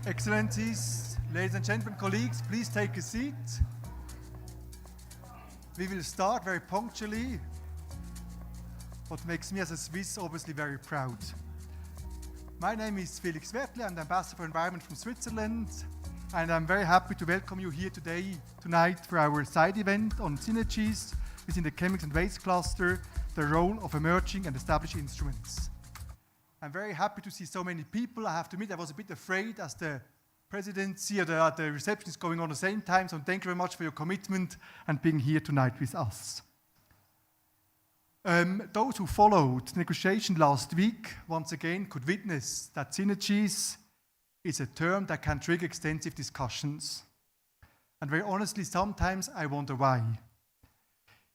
Excellencies, ladies and gentlemen, colleagues, please take a seat. We will start very punctually. What makes me as a Swiss obviously very proud. My name is Felix Wertle, I'm the Ambassador for Environment from Switzerland, and I'm very happy to welcome you here tonight for our side event on Synergies within the Chemicals and Waste cluster, the role of emerging and established instruments. I'm very happy to see so many people. I have to admit I was a bit afraid as the presidency or the reception is going on at the same time, so thank you very much for your commitment and being here tonight with us. Those who followed the negotiation last week once again could witness that synergies is a term that can trigger extensive discussions. And very honestly, sometimes I wonder why.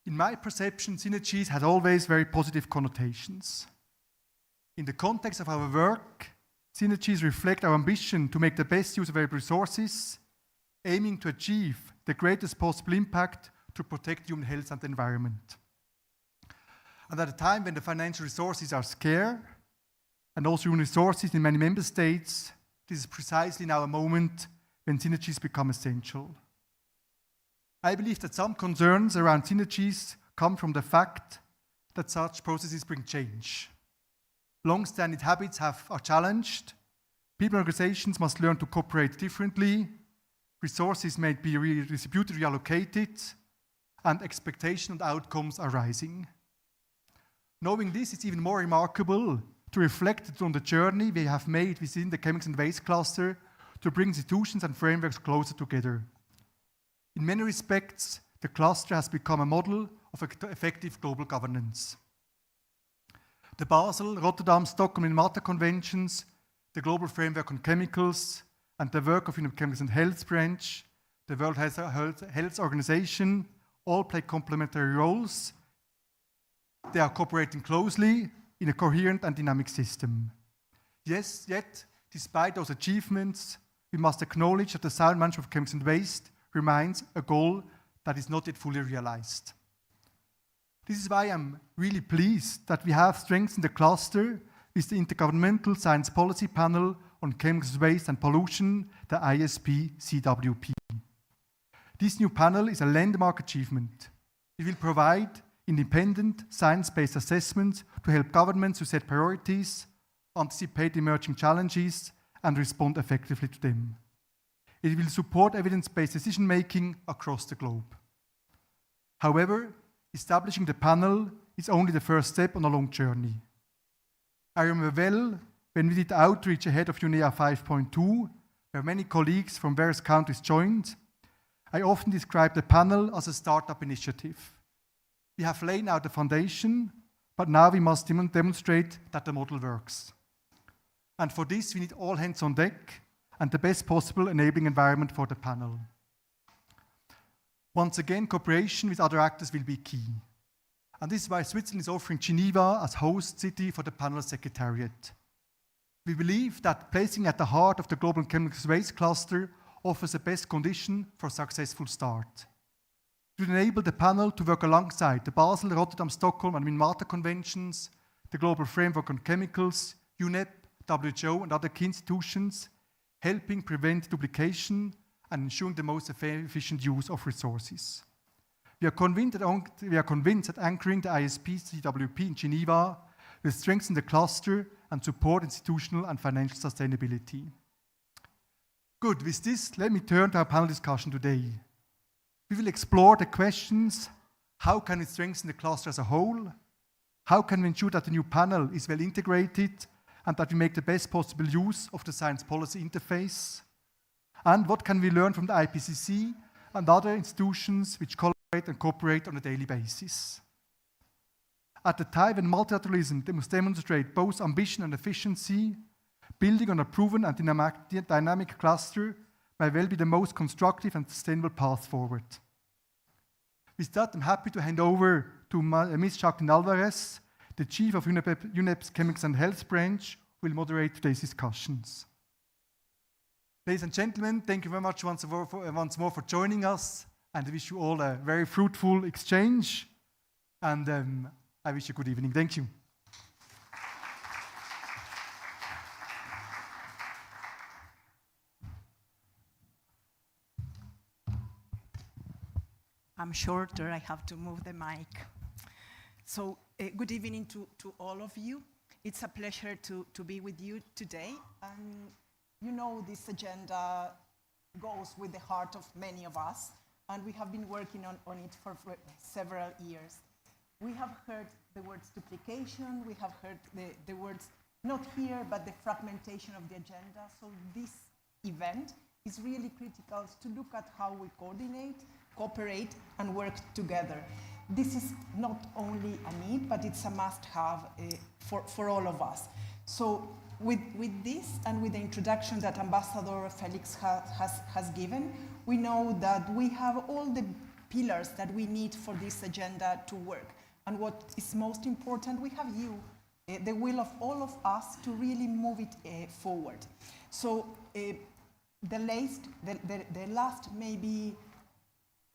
In my perception, synergies had always very positive connotations. In the context of our work, synergies reflect our ambition to make the best use of our resources, aiming to achieve the greatest possible impact to protect human health and the environment. And at a time when the financial resources are scarce, and also human resources in many member states, this is precisely now a moment when synergies become essential. I believe that some concerns around synergies come from the fact that such processes bring change. Long-standing habits are challenged, people and organizations must learn to cooperate differently, resources may be redistributed, reallocated, and expectations and outcomes are rising. Knowing this, it's even more remarkable to reflect on the journey we have made within the Chemicals and Waste cluster to bring institutions and frameworks closer together. In many respects, the cluster has become a model of effective global governance. The Basel, Rotterdam, Stockholm, and Malta Conventions, the Global Framework on Chemicals, and the work of UNEP Chemicals and Health Branch, the World Health Organization, all play complementary roles. They are cooperating closely in a coherent and dynamic system. Yes, yet, despite those achievements, we must acknowledge that the sound management of chemicals and waste remains a goal that is not yet fully realized. This is why I'm really pleased that we have strengthened the cluster with the Intergovernmental Science Policy Panel on Chemicals, Waste and Pollution, the ISP-CWP. This new panel is a landmark achievement. It will provide independent, science-based assessments to help governments to set priorities, anticipate emerging challenges, and respond effectively to them. It will support evidence-based decision-making across the globe. However, establishing the panel is only the first step on a long journey. I remember well when we did outreach ahead of UNEA 5.2, where many colleagues from various countries joined. I often describe the panel as a startup initiative. We have laid out the foundation, but now we must demonstrate that the model works. And for this, we need all hands on deck and the best possible enabling environment for the panel. Once again, cooperation with other actors will be key. And this is why Switzerland is offering Geneva as host city for the panel secretariat. We believe that placing at the heart of the global chemicals waste cluster offers the best condition for a successful start. It will enable the panel to work alongside the Basel, Rotterdam, Stockholm, and Malta Conventions, the Global Framework on Chemicals, UNEP, WHO, and other key institutions, helping prevent duplication and ensuring the most efficient use of resources. We are convinced that anchoring the ISP-CWP in Geneva will strengthen the cluster and support institutional and financial sustainability. Good, with this, let me turn to our panel discussion today. We will explore the questions: how can we strengthen the cluster as a whole? How can we ensure that the new panel is well integrated and that we make the best possible use of the science policy interface? And what can we learn from the IPCC and other institutions which collaborate and cooperate on a daily basis? At the time when multilateralism must demonstrate both ambition and efficiency, building on a proven and dynamic cluster may well be the most constructive and sustainable path forward. With that, I'm happy to hand over to Ms. Jacqueline Alvarez, the Chief of UNEP's Chemicals and Health Branch, who will moderate today's discussions. Ladies and gentlemen, thank you very much once more for joining us, and I wish you all a very fruitful exchange, and I wish you a good evening. Thank you. I'm shorter, I have to move the mic. So good evening to all of you. It's a pleasure to be with you today. And you know this agenda goes with the heart of many of us, and we have been working on it for several years. We have heard the words duplication, we have heard the words not here, but the fragmentation of the agenda. So this event is really critical to look at how we coordinate, cooperate, and work together. This is not only a need, but it's a must-have for all of us. So with this and with the introduction that Ambassador Felix has given, we know that we have all the pillars that we need for this agenda to work. And what is most important, we have you, the will of all of us to really move it forward. So the last maybe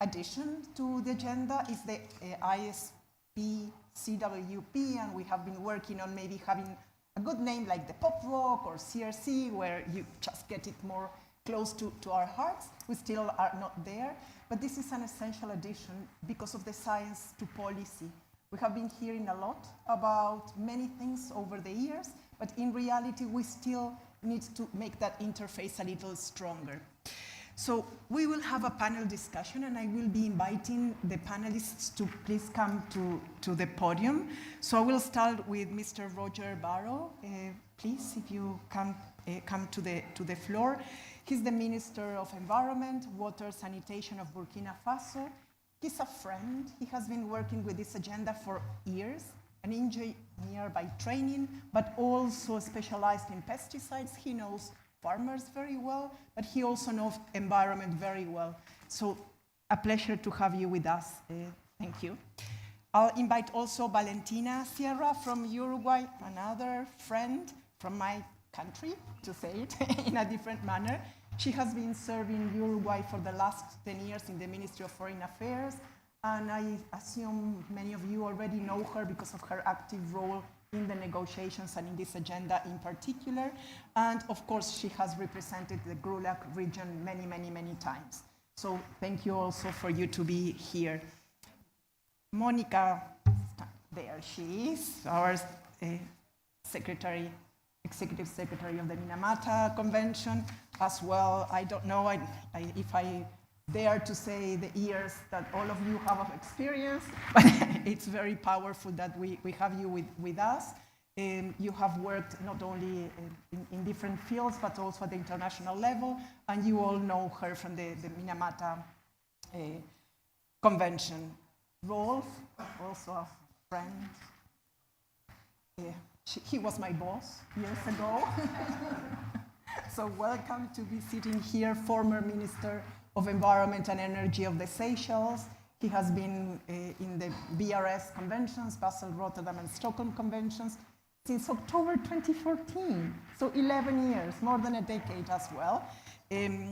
addition to the agenda is the ISP CWP, and we have been working on maybe having a good name like the Pop Rock or CRC, where you just get it more close to our hearts. We still are not there, but this is an essential addition because of the science to policy. We have been hearing a lot about many things over the years, but in reality, we still need to make that interface a little stronger. So we will have a panel discussion, and I will be inviting the panelists to please come to the podium. So I will start with Mr. Roger Barrow. Please, if you come to the floor. He's the Minister of Environment, Water, Sanitation of Burkina Faso. He's a friend. He has been working with this agenda for years, an engineer by training, but also specialized in pesticides. He knows farmers very well, but he also knows environment very well. So a pleasure to have you with us. Thank you. I'll invite also Valentina Sierra from Uruguay, another friend from my country, to say it in a different manner. She has been serving Uruguay for the last 10 years in the Ministry of Foreign Affairs, and I assume many of you already know her because of her active role in the negotiations and in this agenda in particular. And of course, she has represented the GRULAC region many, many, many times. So thank you also for you to be here. Monica, there she is, our Executive Secretary of the Minamata Convention as well. I don't know if I dare to say the years that all of you have of experience, but it's very powerful that we have you with us. You have worked not only in different fields, but also at the international level, and you all know her from the Minamata Convention. Rolf, also a friend. He was my boss years ago. So welcome to be sitting here, former Minister of Environment and Energy of the Seychelles. He has been in the BRS conventions, Basel, Rotterdam, and Stockholm conventions, since October 2014, so 11 years, more than a decade as well. A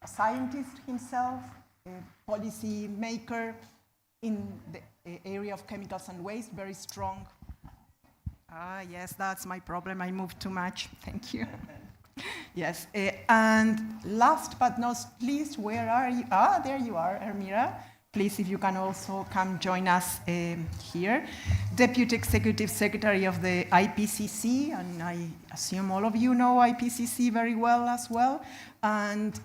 scientist himself, a policy maker in the area of chemicals and waste, very strong. Yes, that's my problem, I moved too much, thank you. Yes, and last but not least, where are you? There you are, Ermira. Please, if you can also come join us here. Deputy Executive Secretary of the IPCC, and I assume all of you know IPCC very well as well, and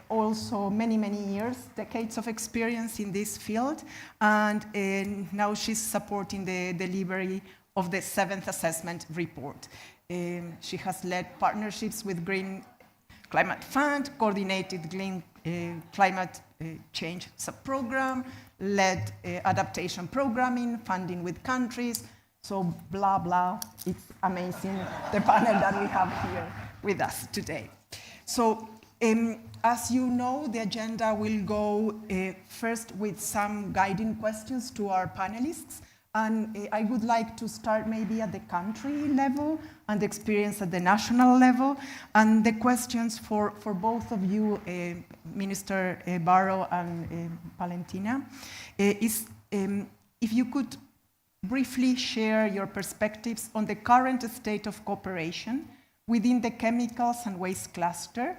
also many, many years, decades of experience in this field, and now she's supporting the delivery of the 7th assessment report. She has led partnerships with Green Climate Fund, coordinated Green Climate Change Sub-Program, led adaptation programming, funding with countries, so blah, blah. It's amazing, the panel that we have here with us today. So as you know, the agenda will go first with some guiding questions to our panelists. And I would like to start maybe at the country level and the experience at the national level. And the questions for both of you, Minister Barrow and Valentina, is if you could briefly share your perspectives on the current state of cooperation within the chemicals and waste cluster,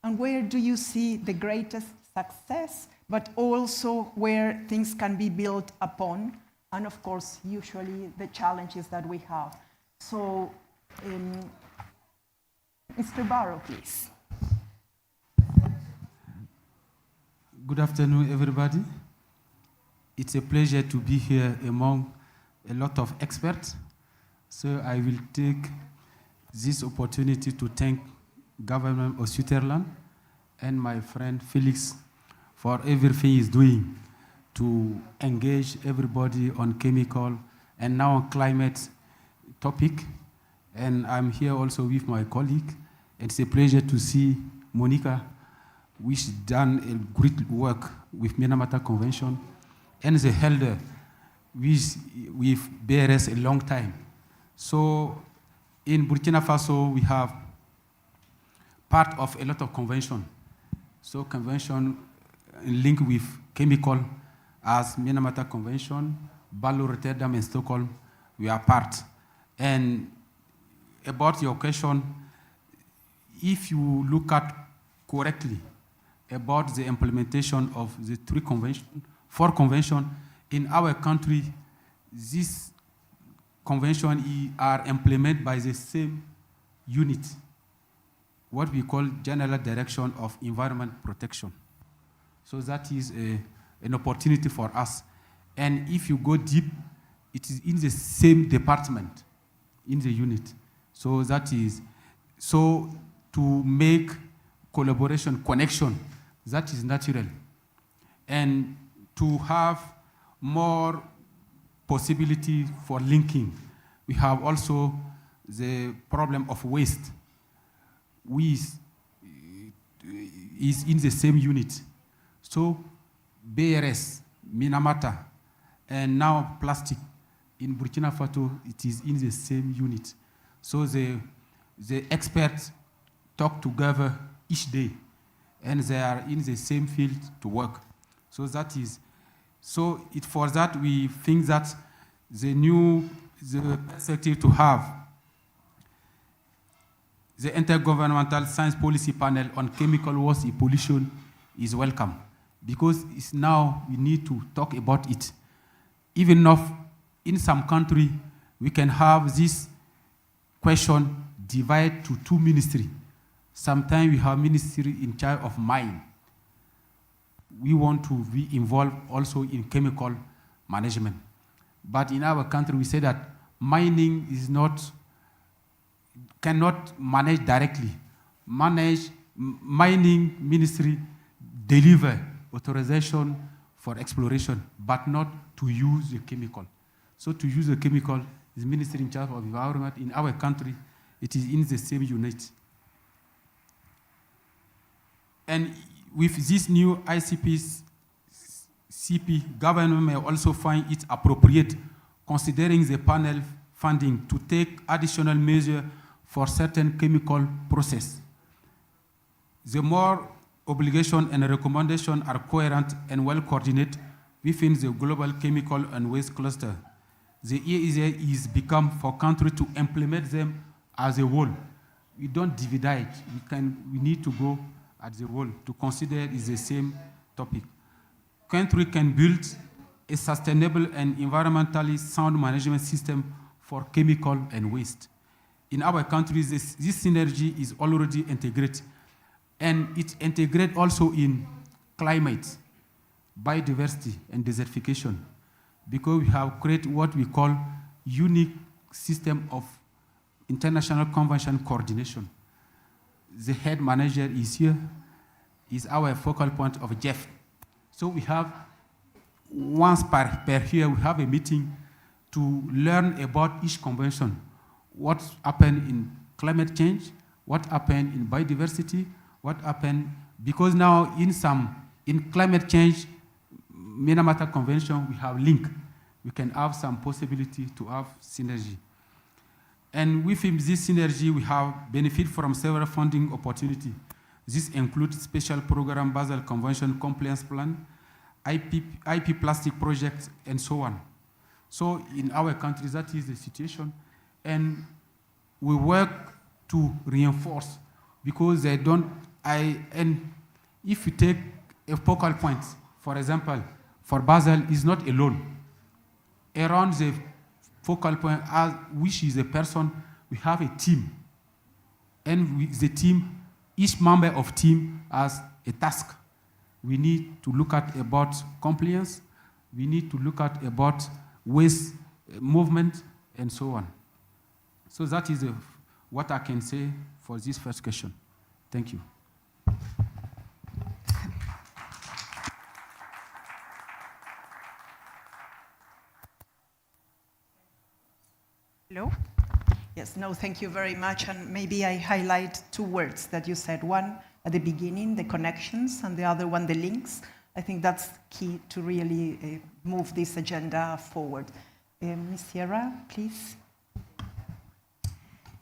and where do you see the greatest success, but also where things can be built upon, and of course, usually the challenges that we have. So, Mr. Barrow, please. Good afternoon, everybody. It's a pleasure to be here among a lot of experts. So I will take this opportunity to thank Government of Switzerland and my friend Felix for everything he's doing to engage everybody on chemical and now on climate topic. And I'm here also with my colleague. It's a pleasure to see Monica, which done a great work with Minamata Convention, and the elder with BRS a long time. So in Burkina Faso, we have part of a lot of convention. So convention linked with chemical as Minamata Convention, Balo, Rotterdam, and Stockholm, we are part. And about your question, if you look at correctly about the implementation of the four convention in our country, this convention are implemented by the same unit, what we call General Direction of Environment Protection. So that is an opportunity for us. And if you go deep, it is in the same department, in the unit. So that is, so to make collaboration, connection, that is natural. And to have more possibility for linking, we have also the problem of waste. Waste is in the same unit. So BRS, Minamata, and now plastic in Burkina Faso, it is in the same unit. So the experts talk together each day, and they are in the same field to work. So that is, so for that we think that the perspective to have the Intergovernmental Science Policy Panel on Chemical Waste and Pollution is welcome, because it's now we need to talk about it. Even if in some country we can have this question divided to two ministries. Sometimes we have ministry in charge of mine. We want to be involved also in chemical management. But in our country, we say that mining cannot manage directly. Mining ministry deliver authorization for exploration, but not to use the chemical. So to use the chemical, the ministry in charge of environment in our country, it is in the same unit. And with this new CP, government may also find it appropriate, considering the panel funding, to take additional measures for certain chemical process. The more obligation and recommendation are coherent and well coordinated within the global chemical and waste cluster, the easier it is become for countries to implement them as a whole. We don't divide. We need to go at the whole to consider it is the same topic. Country can build a sustainable and environmentally sound management system for chemical and waste. In our countries, this synergy is already integrated, and it integrates also in climate, biodiversity, and desertification, because we have created what we call unique system of international convention coordination. The head manager is here, is our focal point of Jeff. So we have, once per year, we have a meeting to learn about each convention, what happened in climate change, what happened in biodiversity, what happened, because now in climate change, Minamata Convention, we have link. We can have some possibility to have synergy. And within this synergy, we have benefit from several funding opportunities. This includes special program, Basel Convention compliance plan, IP plastic projects, and so on. So in our country, that is the situation. And we work to reinforce, because they don't And if you take a focal point, for example, for Basel is not alone. Around the focal point, which is a person, we have a team. And with the team, each member of team has a task. We need to look at about compliance. We need to look at about waste movement and so on. So that is what I can say for this first question. Thank you. Hello? Yes, no, thank you very much. And maybe I highlight two words that you said. One at the beginning, the connections, and the other one, the links. I think that's key to really move this agenda forward. Ms. Sierra, please.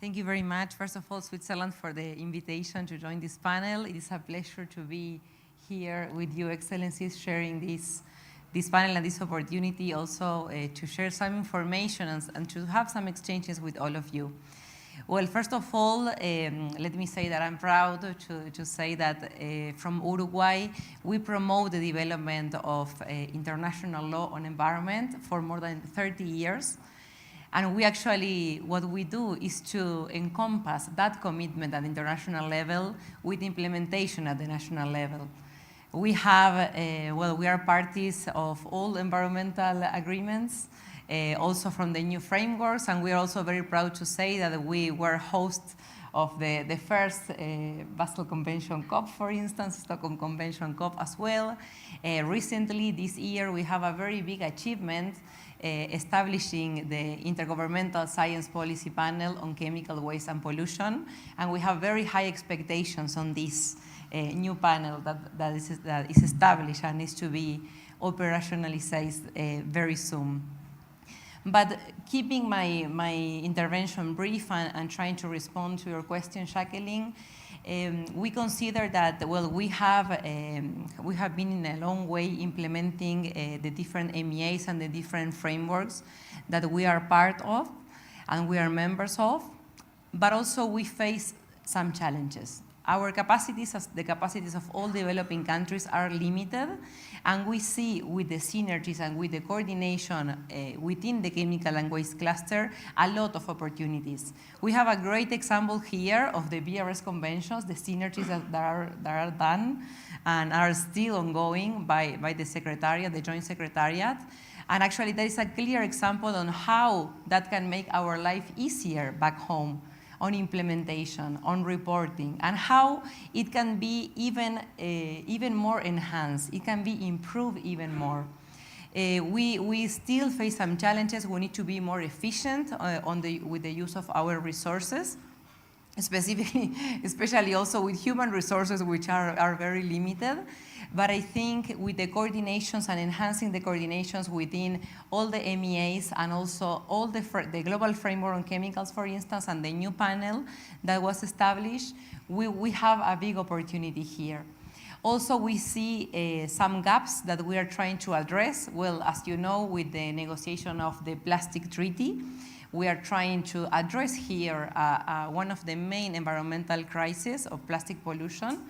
Thank you very much, first of all, Switzerland, for the invitation to join this panel. It is a pleasure to be here with you, Excellencies, sharing this panel and this opportunity also to share some information and to have some exchanges with all of you. Well, first of all, let me say that I'm proud to say that from Uruguay, we promote the development of international law on environment for more than 30 years. And we actually, what we do is to encompass that commitment at the international level with implementation at the national level. We have, we are parties of all environmental agreements, also from the new frameworks, and we are also very proud to say that we were hosts of the first Basel Convention COP, for instance, Stockholm Convention COP as well. Recently, this year, we have a very big achievement establishing the Intergovernmental Science Policy Panel on Chemical Waste and Pollution, and we have very high expectations on this new panel that is established and is to be operationalized very soon. But keeping my intervention brief and trying to respond to your question, Jacqueline, we consider that, well, we have been in a long way implementing the different MEAs and the different frameworks that we are part of and we are members of, but also we face some challenges. Our capacities, as the capacities of all developing countries, are limited, and we see with the synergies and with the coordination within the chemical and waste cluster a lot of opportunities. We have a great example here of the BRS conventions, the synergies that are done and are still ongoing by the Secretariat, the Joint Secretariat. And actually, there is a clear example on how that can make our life easier back home, on implementation, on reporting, and how it can be even more enhanced. It can be improved even more. We still face some challenges. We need to be more efficient with the use of our resources, especially also with human resources, which are very limited. But I think with the coordinations and enhancing the coordinations within all the MEAs and also all the global framework on chemicals, for instance, and the new panel that was established, we have a big opportunity here. Also, we see some gaps that we are trying to address. Well, as you know, with the negotiation of the plastic treaty, we are trying to address here one of the main environmental crises of plastic pollution.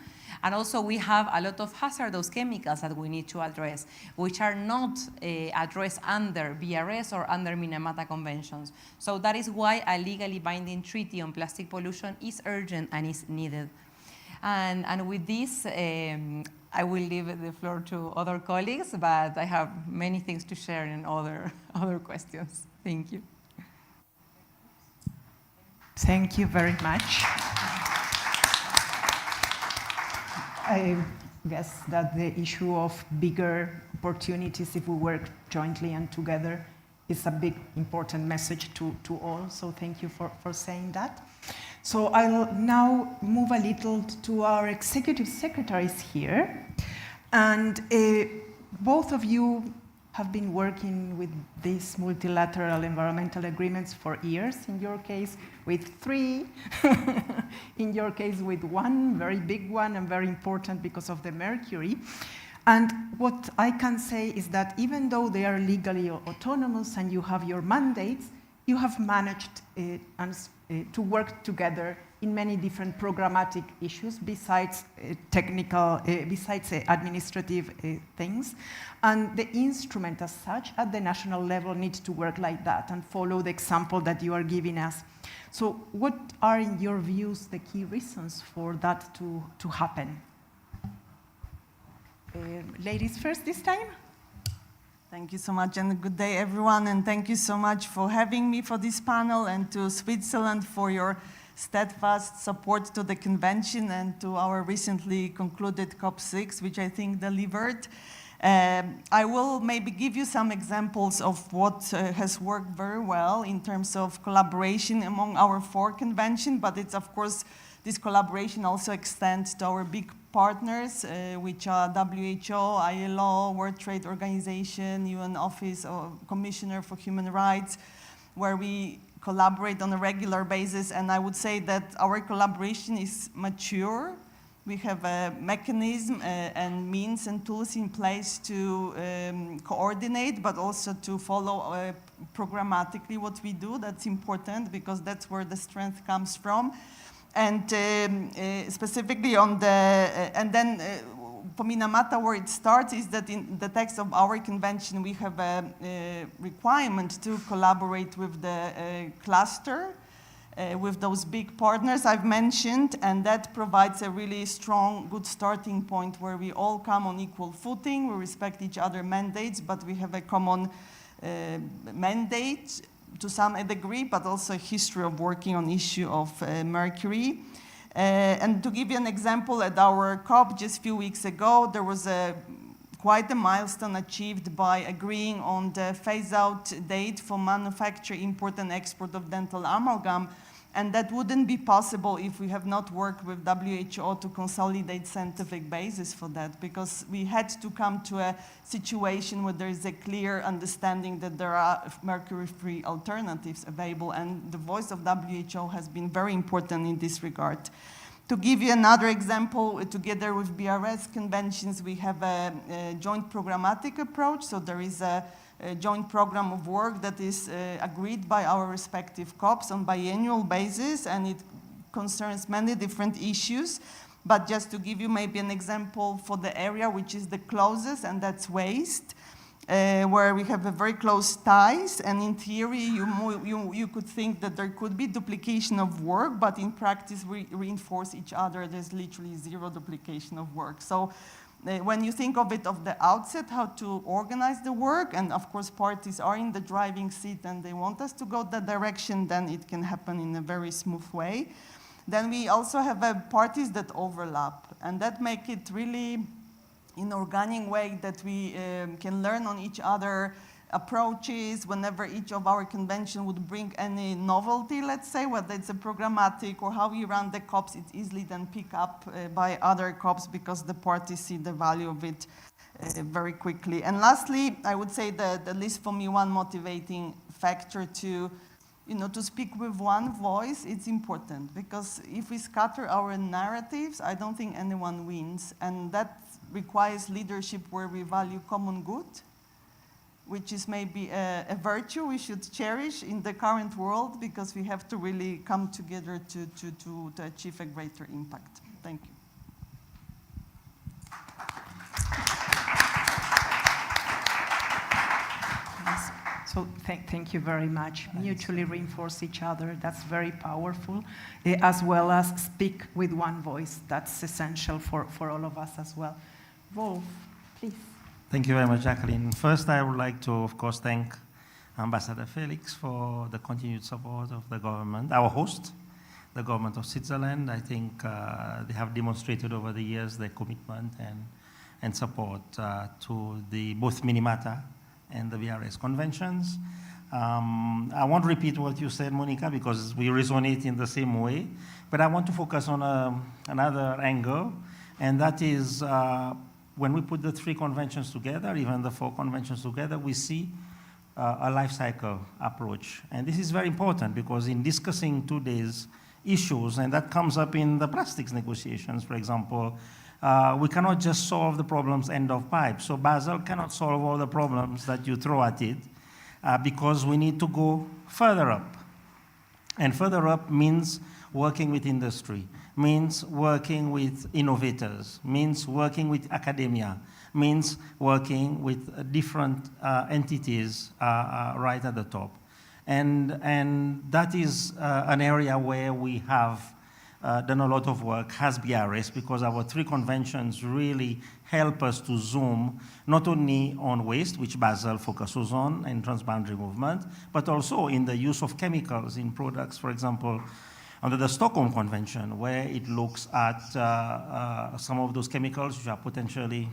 And also we have a lot of hazardous chemicals that we need to address, which are not addressed under BRS or under Minamata conventions. So that is why a legally binding treaty on plastic pollution is urgent and is needed. And with this, I will leave the floor to other colleagues, but I have many things to share in other questions. Thank you. Thank you very much. I guess that the issue of bigger opportunities if we work jointly and together is a big important message to all, so thank you for saying that. So I'll now move a little to our executive secretaries here, and both of you have been working with these multilateral environmental agreements for years, in your case with 3, in your case with 1, very big one and very important because of the mercury. And what I can say is that even though they are legally autonomous and you have your mandates, you have managed to work together in many different programmatic issues besides technical, besides administrative things. And the instrument as such at the national level needs to work like that and follow the example that you are giving us. So what are, in your views, the key reasons for that to happen? Ladies first this time. Thank you so much, and good day, everyone, and thank you so much for having me for this panel, and to Switzerland for your steadfast support to the convention and to our recently concluded COP6, which I think delivered. I will maybe give you some examples of what has worked very well in terms of collaboration among our 4 conventions, but it's, of course, this collaboration also extends to our big partners, which are WHO, ILO, World Trade Organization, UN Office or Commissioner for Human Rights, where we collaborate on a regular basis. And I would say that our collaboration is mature. We have a mechanism and means and tools in place to coordinate, but also to follow programmatically what we do. That's important because that's where the strength comes from. And specifically on the, and then for Minamata, where it starts is that in the text of our convention, we have a requirement to collaborate with the cluster, with those big partners I've mentioned, and that provides a really strong, good starting point where we all come on equal footing, we respect each other's mandates, but we have a common mandate to some degree, but also a history of working on issue of mercury. And to give you an example, at our COP just a few weeks ago, there was quite a milestone achieved by agreeing on the phase-out date for manufacture, import, and export of dental amalgam. And that wouldn't be possible if we have not worked with WHO to consolidate scientific basis for that, because we had to come to a situation where there is a clear understanding that there are mercury-free alternatives available, and the voice of WHO has been very important in this regard. To give you another example, together with BRS conventions, we have a joint programmatic approach. So there is a joint program of work that is agreed by our respective COPs on biannual basis, and it concerns many different issues. But just to give you maybe an example for the area which is the closest, and that's waste, where we have a very close ties, and in theory you could think that there could be duplication of work, but in practice we reinforce each other. There's literally zero duplication of work. So when you think of it of the outset, how to organize the work, and of course parties are in the driving seat and they want us to go that direction, then it can happen in a very smooth way. Then we also have parties that overlap, and that make it really in an organic way that we can learn on each other approaches whenever each of our convention would bring any novelty, let's say, whether it's a programmatic or how we run the COPs, it's easily then picked up by other COPs because the parties see the value of it very quickly. And lastly, I would say that at least for me, one motivating factor to speak with one voice, it's important, because if we scatter our narratives, I don't think anyone wins, and that requires leadership where we value common good, which is maybe a virtue we should cherish in the current world, because we have to really come together to achieve a greater impact. Thank you. So thank you very much. Mutually reinforce each other. That's very powerful, as well as speak with one voice. That's essential for all of us as well. Rolf, please. Thank you very much, Jacqueline. First, I would like to, of course, thank Ambassador Felix for the continued support of the government, our host, the government of Switzerland. I think they have demonstrated over the years their commitment and support to both Minamata and the VRS conventions. I won't repeat what you said, Monica, because we resonate in the same way, but I want to focus on another angle, and that is when we put the 3 conventions together, even the 4 conventions together, we see a life cycle approach. And this is very important, because in discussing today's issues, and that comes up in the plastics negotiations, for example, we cannot just solve the problems end of pipe. So Basel cannot solve all the problems that you throw at it, because we need to go further up. And further up means working with industry, means working with innovators, means working with academia, means working with different entities right at the top. And that is an area where we have done a lot of work as BRS, because our 3 conventions really help us to zoom not only on waste, which Basel focuses on, and transboundary movement, but also in the use of chemicals in products, for example, under the Stockholm Convention, where it looks at some of those chemicals which are potentially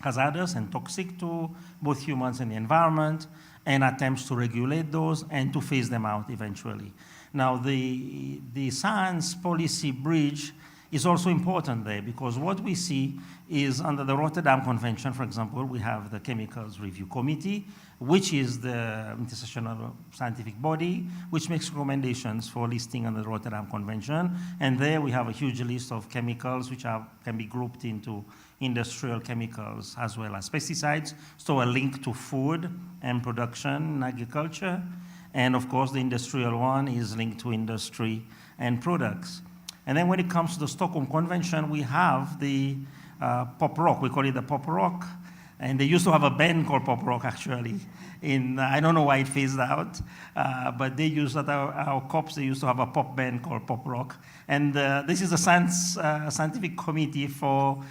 hazardous and toxic to both humans and the environment, and attempts to regulate those and to phase them out eventually. Now, the science policy bridge is also important there, because what we see is under the Rotterdam Convention, for example, we have the Chemicals Review Committee, which is the intersectional scientific body, which makes recommendations for listing under the Rotterdam Convention. And there we have a huge list of chemicals which can be grouped into industrial chemicals as well as pesticides, so a link to food and production, agriculture. And of course, the industrial one is linked to industry and products. And then when it comes to the Stockholm Convention, we have the pop rock. We call it the pop rock. And they used to have a band called pop rock, actually. I don't know why it phased out, but they used at our COPs, they used to have a pop band called pop rock. And this is a scientific committee for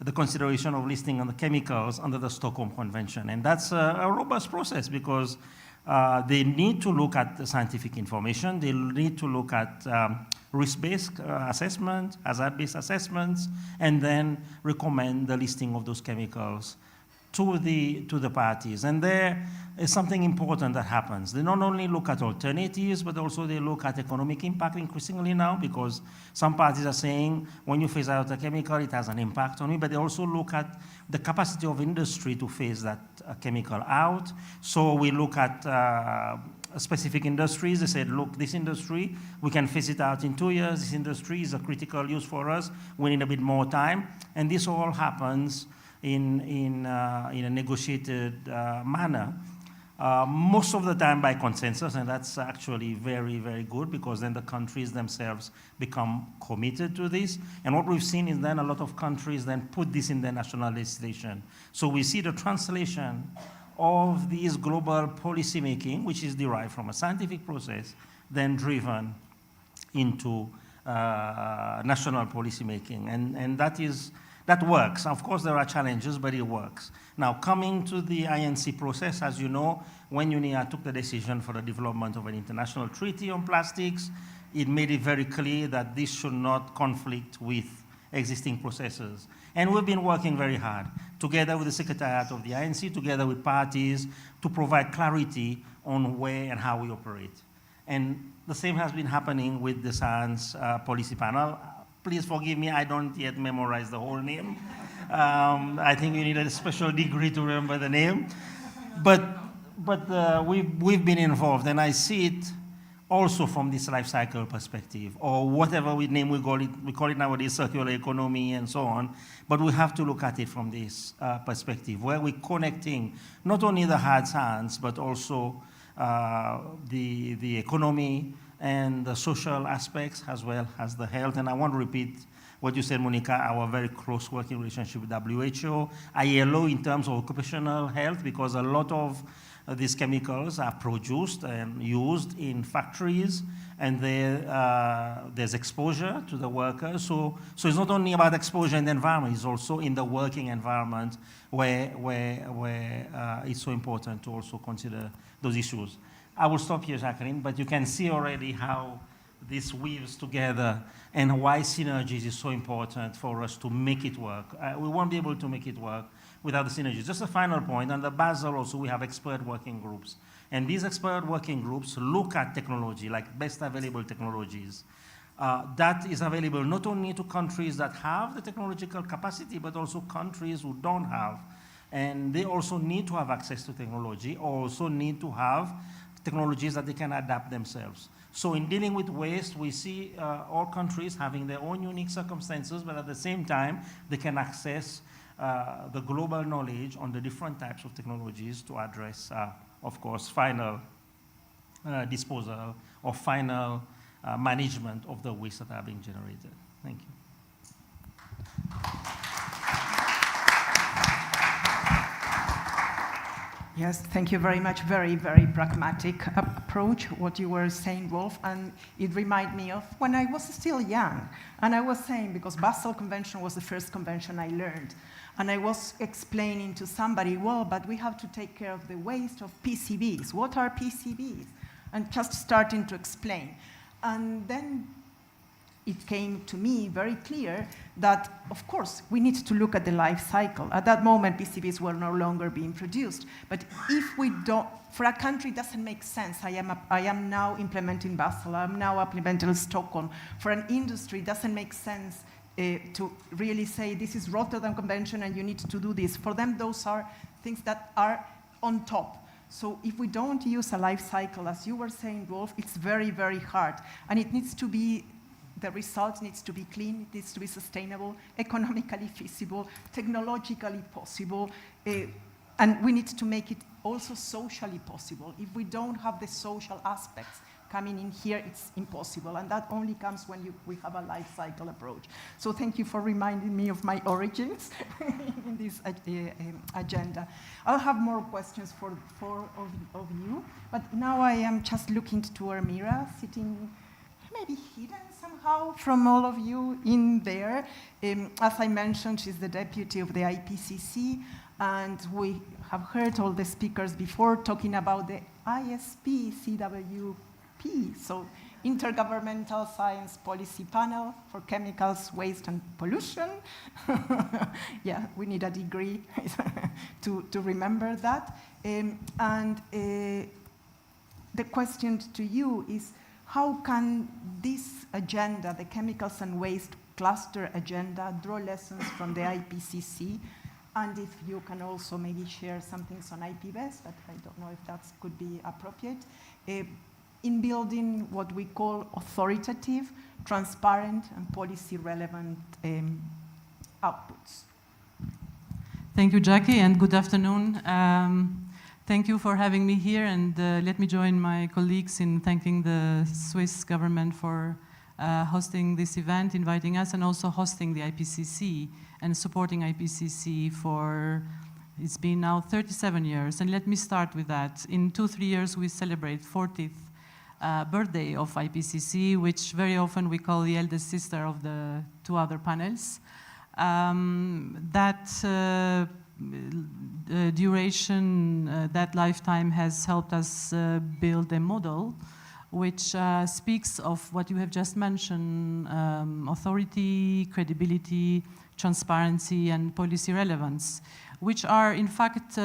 the consideration of listing on the chemicals under the Stockholm Convention. And that's a robust process, because they need to look at the scientific information. They need to look at risk-based assessment, hazard-based assessments, and then recommend the listing of those chemicals to the parties. And there is something important that happens. They not only look at alternatives, but also they look at economic impact increasingly now, because some parties are saying when you phase out a chemical, it has an impact on me, but they also look at the capacity of industry to phase that chemical out. So we look at specific industries. They said, look, this industry, we can phase it out in 2 years. This industry is a critical use for us. We need a bit more time. And this all happens in a negotiated manner. Most of the time by consensus, and that's actually very, very good, because then the countries themselves become committed to this. And what we've seen is then a lot of countries then put this in their national legislation. So we see the translation of this global policy making, which is derived from a scientific process, then driven into national policy making. And that works. Of course, there are challenges, but it works. Now, coming to the INC process, as you know, when UNEP took the decision for the development of an international treaty on plastics, it made it very clear that this should not conflict with existing processes. And we've been working very hard, together with the Secretariat of the INC, together with parties, to provide clarity on where and how we operate. And the same has been happening with the Science Policy Panel. Please forgive me, I don't yet memorize the whole name. I think you need a special degree to remember the name. But we've been involved, and I see it also from this life cycle perspective, or whatever name we call it nowadays, circular economy and so on. But we have to look at it from this perspective, where we're connecting not only the hard science, but also the economy and the social aspects, as well as the health. And I want to repeat what you said, Monica, our very close working relationship with WHO, ILO in terms of occupational health, because a lot of these chemicals are produced and used in factories, and there's exposure to the workers. So it's not only about exposure in the environment, it's also in the working environment where it's so important to also consider those issues. I will stop here, Jacqueline, but you can see already how this weaves together and why synergies is so important for us to make it work. We won't be able to make it work without the synergies. Just a final point, under Basel also we have expert working groups. And these expert working groups look at technology, like best available technologies. That is available not only to countries that have the technological capacity, but also countries who don't have. And they also need to have access to technology, also need to have technologies that they can adapt themselves. So in dealing with waste, we see all countries having their own unique circumstances, but at the same time, they can access the global knowledge on the different types of technologies to address, of course, final disposal or final management of the waste that are being generated. Thank you. Yes, thank you very much. Very, very pragmatic approach, what you were saying, Wolf. And it reminded me of when I was still young. And I was saying, because Basel Convention was the first convention I learned. And I was explaining to somebody, well, but we have to take care of the waste of PCBs. What are PCBs? And just starting to explain. And then it came to me very clear that, of course, we need to look at the life cycle. At that moment, PCBs were no longer being produced. But if we don't, for a country, it doesn't make sense. I am now implementing Basel. I'm now implementing Stockholm. For an industry, it doesn't make sense to really say, this is Rotterdam Convention and you need to do this. For them, those are things that are on top. So if we don't use a life cycle, as you were saying, Wolf, it's very, very hard. And it needs to be, the result needs to be clean, it needs to be sustainable, economically feasible, technologically possible, and we need to make it also socially possible. If we don't have the social aspects coming in here, it's impossible, and that only comes when we have a life cycle approach. So thank you for reminding me of my origins in this agenda. I'll have more questions for of you, but now I am just looking to Ermira, sitting maybe hidden somehow from all of you in there. As I mentioned, she's the deputy of the IPCC, and we have heard all the speakers before talking about the ISP-CWP, so Intergovernmental Science Policy Panel for Chemicals, Waste and Pollution. Yeah, we need a degree to remember that. The question to you is, how can this agenda, the chemicals and waste cluster agenda, draw lessons from the IPCC? And if you can also maybe share some things on IPBES, but I don't know if that could be appropriate, in building what we call authoritative, transparent, and policy-relevant outputs. Thank you, Jackie, and good afternoon. Thank you for having me here, and let me join my colleagues in thanking the Swiss government for hosting this event, inviting us, and also hosting the IPCC and supporting IPCC for, it's been now 37 years. And let me start with that. In 2-3 years, we celebrate 40th birthday of IPCC, which very often we call the eldest sister of the two other panels. Duration, that lifetime has helped us build a model which speaks of what you have just mentioned, authority, credibility, transparency, and policy relevance, which are in fact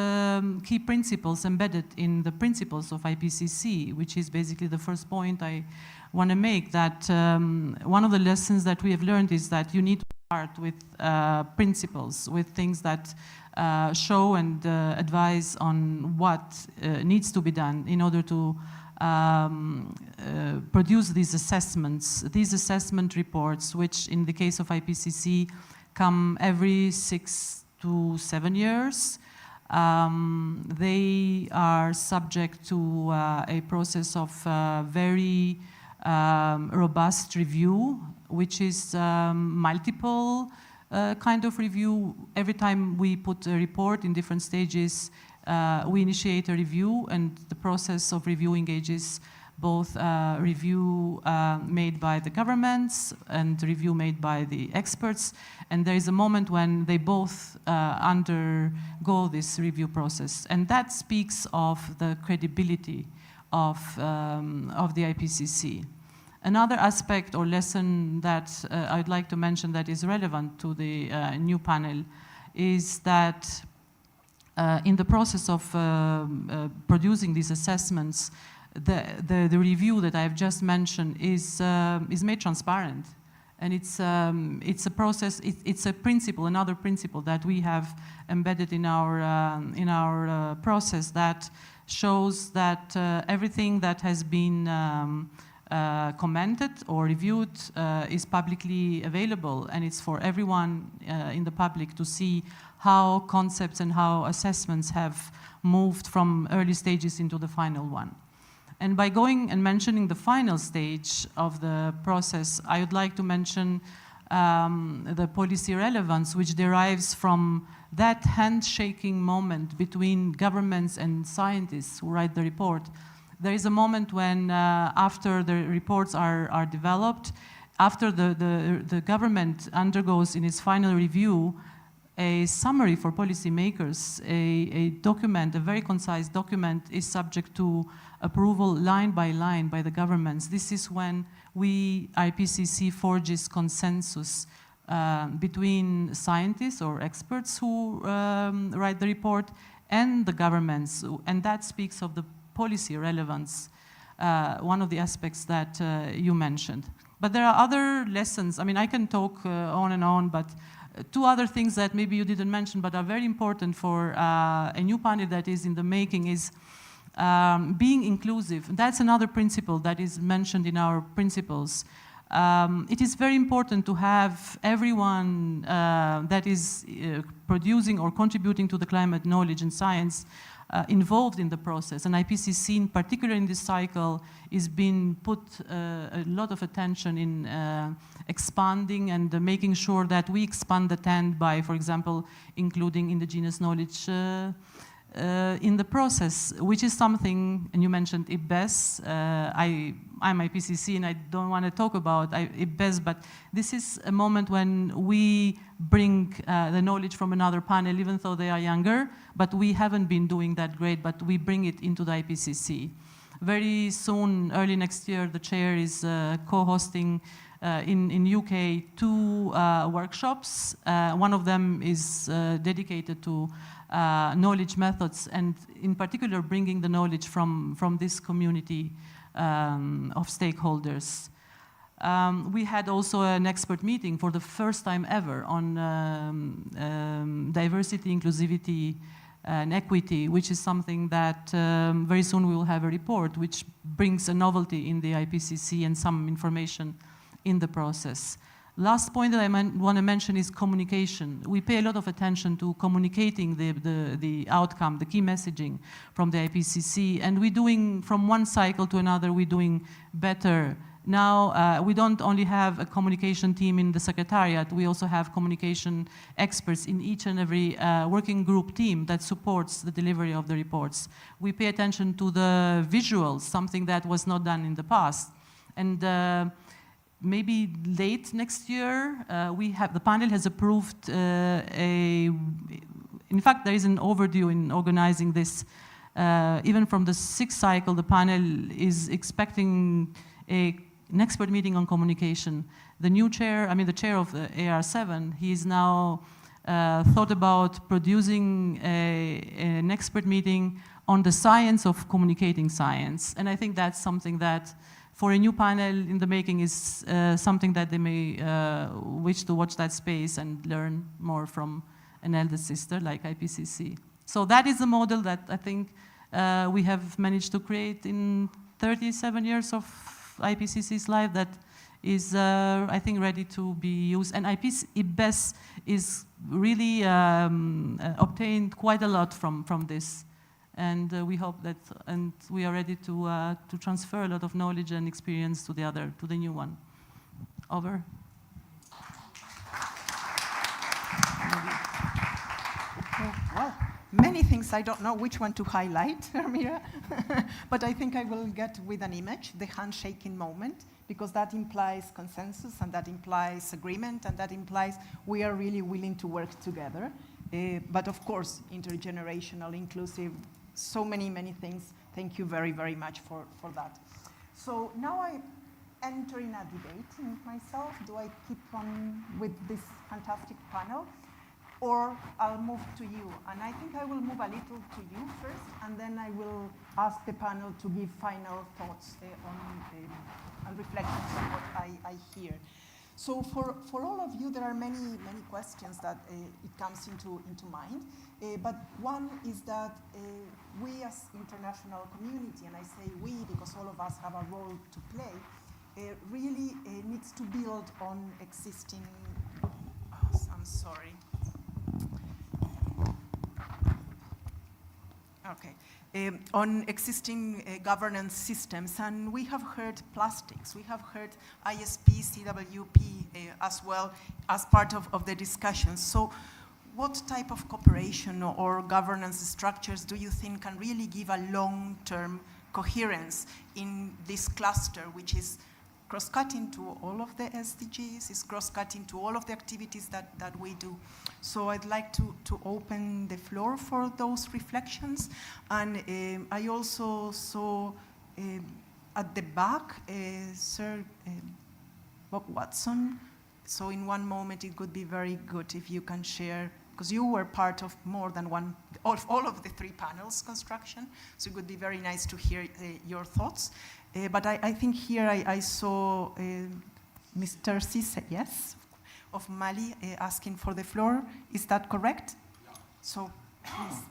key principles embedded in the principles of IPCC, which is basically the first point I want to make, that one of the lessons that we have learned is that you need to start with principles, with things that show and advise on what needs to be done in order to produce these assessments, these assessment reports, which in the case of IPCC come every 6 to 7 years. They are subject to a process of very robust review, which is multiple kind of review. Every time we put a report in different stages, we initiate a review, and the process of review engages both review made by the governments and review made by the experts. And there is a moment when they both undergo this review process. And that speaks of the credibility of the IPCC. Another aspect or lesson that I'd like to mention that is relevant to the new panel is that in the process of producing these assessments, the review that I've just mentioned is made transparent, and it's a process. It's a principle, another principle that we have embedded in our process that shows that everything that has been commented or reviewed is publicly available, and it's for everyone in the public to see how concepts and how assessments have moved from early stages into the final one. And by going and mentioning the final stage of the process, I would like to mention the policy relevance, which derives from that handshaking moment between governments and scientists who write the report. There is a moment when, after the reports are developed, after the government undergoes in its final review a summary for policymakers, a document, a very concise document, is subject to approval line by line by the governments. This is when we, IPCC, forges consensus between scientists or experts who write the report and the governments, and that speaks of the policy relevance, one of the aspects that you mentioned. But there are other lessons. I mean, I can talk on and on, but two other things that maybe you didn't mention but are very important for a new panel that is in the making is being inclusive. That's another principle that is mentioned in our principles. It is very important to have everyone that is producing or contributing to the climate knowledge and science involved in the process. And IPCC, in particular in this cycle, is being put a lot of attention in expanding and making sure that we expand the tent by, for example, including indigenous knowledge in the process, which is something, and you mentioned IPBES. I'm IPCC and I don't want to talk about IPBES, but this is a moment when we bring the knowledge from another panel, even though they are younger, but we haven't been doing that great, but we bring it into the IPCC. Very soon, early next year, the chair is co-hosting in UK 2 workshops. One of them is dedicated to knowledge methods, and in particular bringing the knowledge from this community of stakeholders. We had also an expert meeting for the first time ever on diversity, inclusivity, and equity, which is something that very soon we will have a report which brings a novelty in the IPCC and some information in the process. Last point that I want to mention is communication. We pay a lot of attention to communicating the outcome, the key messaging from the IPCC, and we're doing, from one cycle to another, we're doing better. Now, we don't only have a communication team in the Secretariat, we also have communication experts in each and every working group team that supports the delivery of the reports. We pay attention to the visuals, something that was not done in the past. And maybe late next year, the panel has approved in fact, there is an overdue in organizing this. Even from the 6th cycle, the panel is expecting an expert meeting on communication. The new chair, the chair of the AR7, he's now thought about producing an expert meeting on the science of communicating science. And I think that's something that, for a new panel in the making, is something that they may wish to watch that space and learn more from an elder sister like IPCC. So that is the model that I think we have managed to create in 37 years of IPCC's life that is, I think, ready to be used. And IPBES is really obtained quite a lot from this. And we hope that, and we are ready to transfer a lot of knowledge and experience to the new one. Over. Well, many things. I don't know which one to highlight, Amira. But I think I will get with an image, the handshaking moment, because that implies consensus, and that implies agreement, and that implies we are really willing to work together. But of course, intergenerational, inclusive, so many, many things. Thank you very, very much for that. So now I enter in a debate in myself. Do I keep on with this fantastic panel? Or I'll move to you. And I think I will move a little to you first, and then I will ask the panel to give final thoughts and reflections on what I hear. So for all of you, there are many, many questions that it comes into mind. But one is that we as international community, and I say we because all of us have a role to play, really needs to build on existing, I'm sorry. Okay. On existing governance systems, and we have heard plastics, we have heard ISP, CWP as well as part of the discussions. So what type of cooperation or governance structures do you think can really give a long-term coherence in this cluster, which is cross-cutting to all of the SDGs, is cross-cutting to all of the activities that we do. So I'd like to open the floor for those reflections. And I also saw at the back, Sir Bob Watson. So in one moment, it would be very good if you can share, because you were part of more than one, all of the 3 panels construction. So it would be very nice to hear your thoughts. But I think here I saw Mr. Cisse, yes, of Mali, asking for the floor. Is that correct? Yeah. So, please.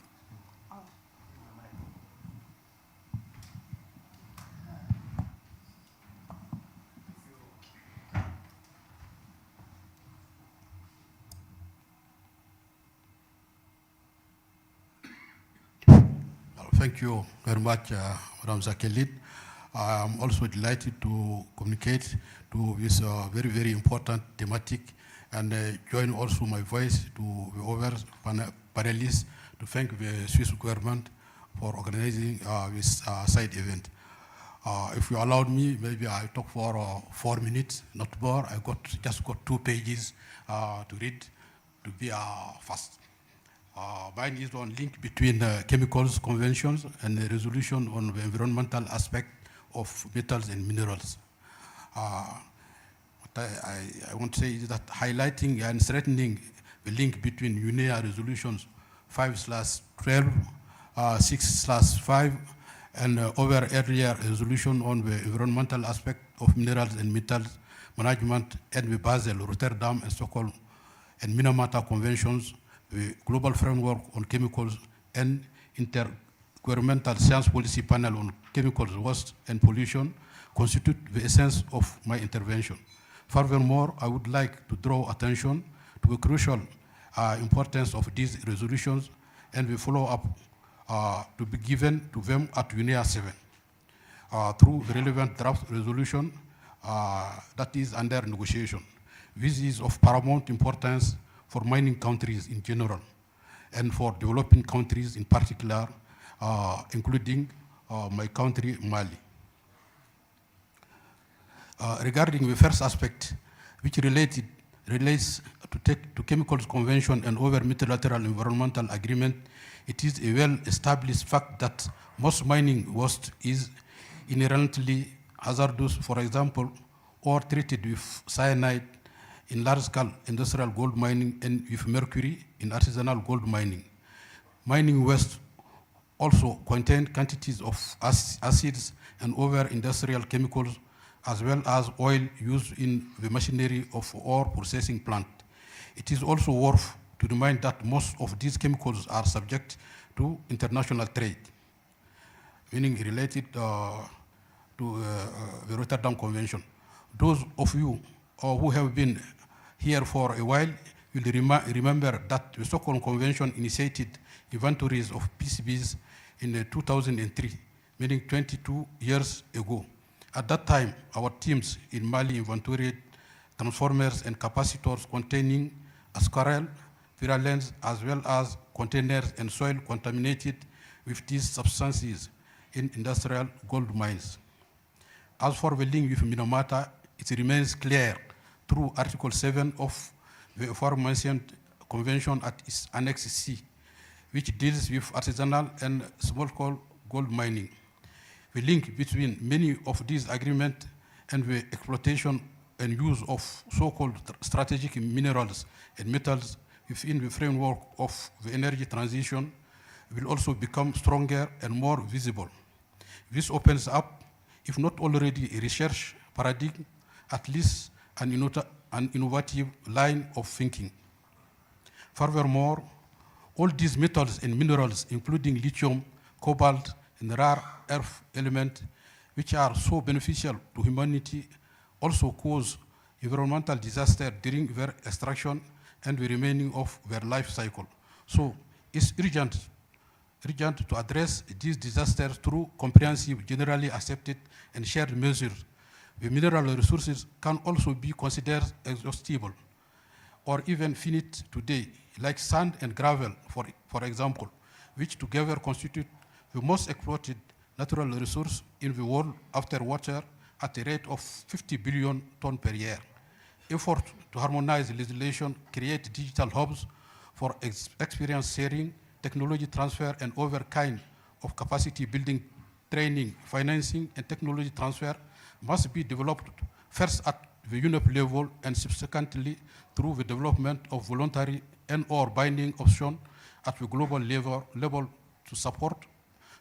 Thank you very much, Madam Zakelid. I'm also delighted to communicate to this very, very important thematic and join also my voice to the other panelists to thank the Swiss government for organizing this side event. If you allowed me, maybe I talk for 4 minutes, not more. I just got 2 pages to read to be fast. Mine is on link between chemicals conventions and the resolution on the environmental aspect of metals and minerals. What I want to say is that highlighting and strengthening the link between UNEP resolutions 5/12, 6/5, and other earlier resolution on the environmental aspect of minerals and metals management and the Basel, Rotterdam, and Stockholm and Minamata conventions, the Global Framework on Chemicals, and Intergovernmental Science Policy Panel on Chemicals, Waste, and Pollution constitute the essence of my intervention. Furthermore, I would like to draw attention to the crucial importance of these resolutions and the follow-up to be given to them at UNEP 7 through the relevant draft resolution that is under negotiation. This is of paramount importance for mining countries in general and for developing countries in particular, including my country, Mali. Regarding the first aspect, which relates to Chemicals Convention and other multilateral environmental agreement, it is a well-established fact that most mining waste is inherently hazardous. For example, ore treated with cyanide in large-scale industrial gold mining and with mercury in artisanal gold mining. Mining waste also contain quantities of acids and other industrial chemicals, as well as oil used in the machinery of ore processing plant. It is also worth to remind that most of these chemicals are subject to international trade, meaning related to the Rotterdam Convention. Those of you who have been here for a while will remember that the Stockholm Convention initiated inventories of PCBs in 2003, meaning 22 years ago. At that time, our teams in Mali inventoried transformers and capacitors containing ascarel, pyralens, as well as containers and soil contaminated with these substances in industrial gold mines. As for the link with Minamata, it remains clear through Article 7 of the aforementioned convention at its Annex C, which deals with artisanal and small-scale gold mining. The link between many of these agreements and the exploitation and use of so-called strategic minerals and metals within the framework of the energy transition will also become stronger and more visible. This opens up, if not already a research paradigm, at least an innovative line of thinking. Furthermore, all these metals and minerals, including lithium, cobalt, and rare earth elements, which are so beneficial to humanity, also cause environmental disaster during their extraction and the remaining of their life cycle. So it's urgent region to address these disasters through comprehensive, generally accepted and shared measures. The mineral resources can also be considered exhaustible or even finite today, like sand and gravel, for example, which together constitute the most exploited natural resource in the world after water at a rate of 50 billion tons per year. Effort to harmonize legislation, create digital hubs for experience sharing, technology transfer, and other kind of capacity building, training, financing, and technology transfer must be developed first at the UNEP level and subsequently through the development of voluntary and/or binding options at the global level to support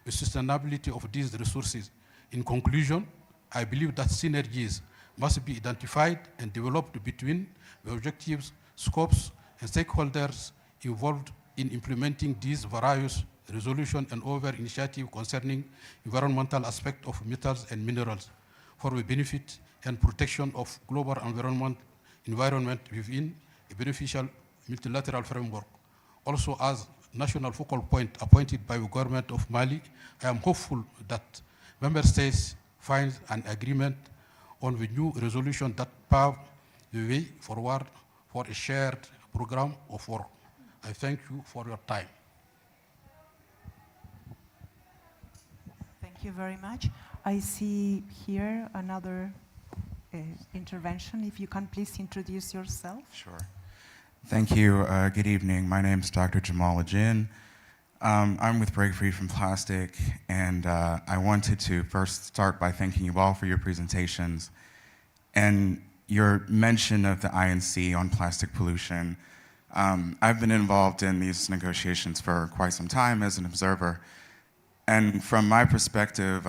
the sustainability of these resources. In conclusion, I believe that synergies must be identified and developed between the objectives, scopes, and stakeholders involved in implementing these various resolutions and other initiatives concerning environmental aspects of metals and minerals for the benefit and protection of global environment within a beneficial multilateral framework. Also, as national focal point appointed by the government of Mali, I am hopeful that member states find an agreement on the new resolution that pave the way forward for a shared program of work. I thank you for your time. Thank you very much. I see here another intervention. If you can please introduce yourself. Sure. Thank you. Good evening. My name is Dr. Jamal Ajin. I'm with Break Free from Plastic, and I wanted to first start by thanking you all for your presentations and your mention of the INC on plastic pollution. I've been involved in these negotiations for quite some time as an observer, and from my perspective,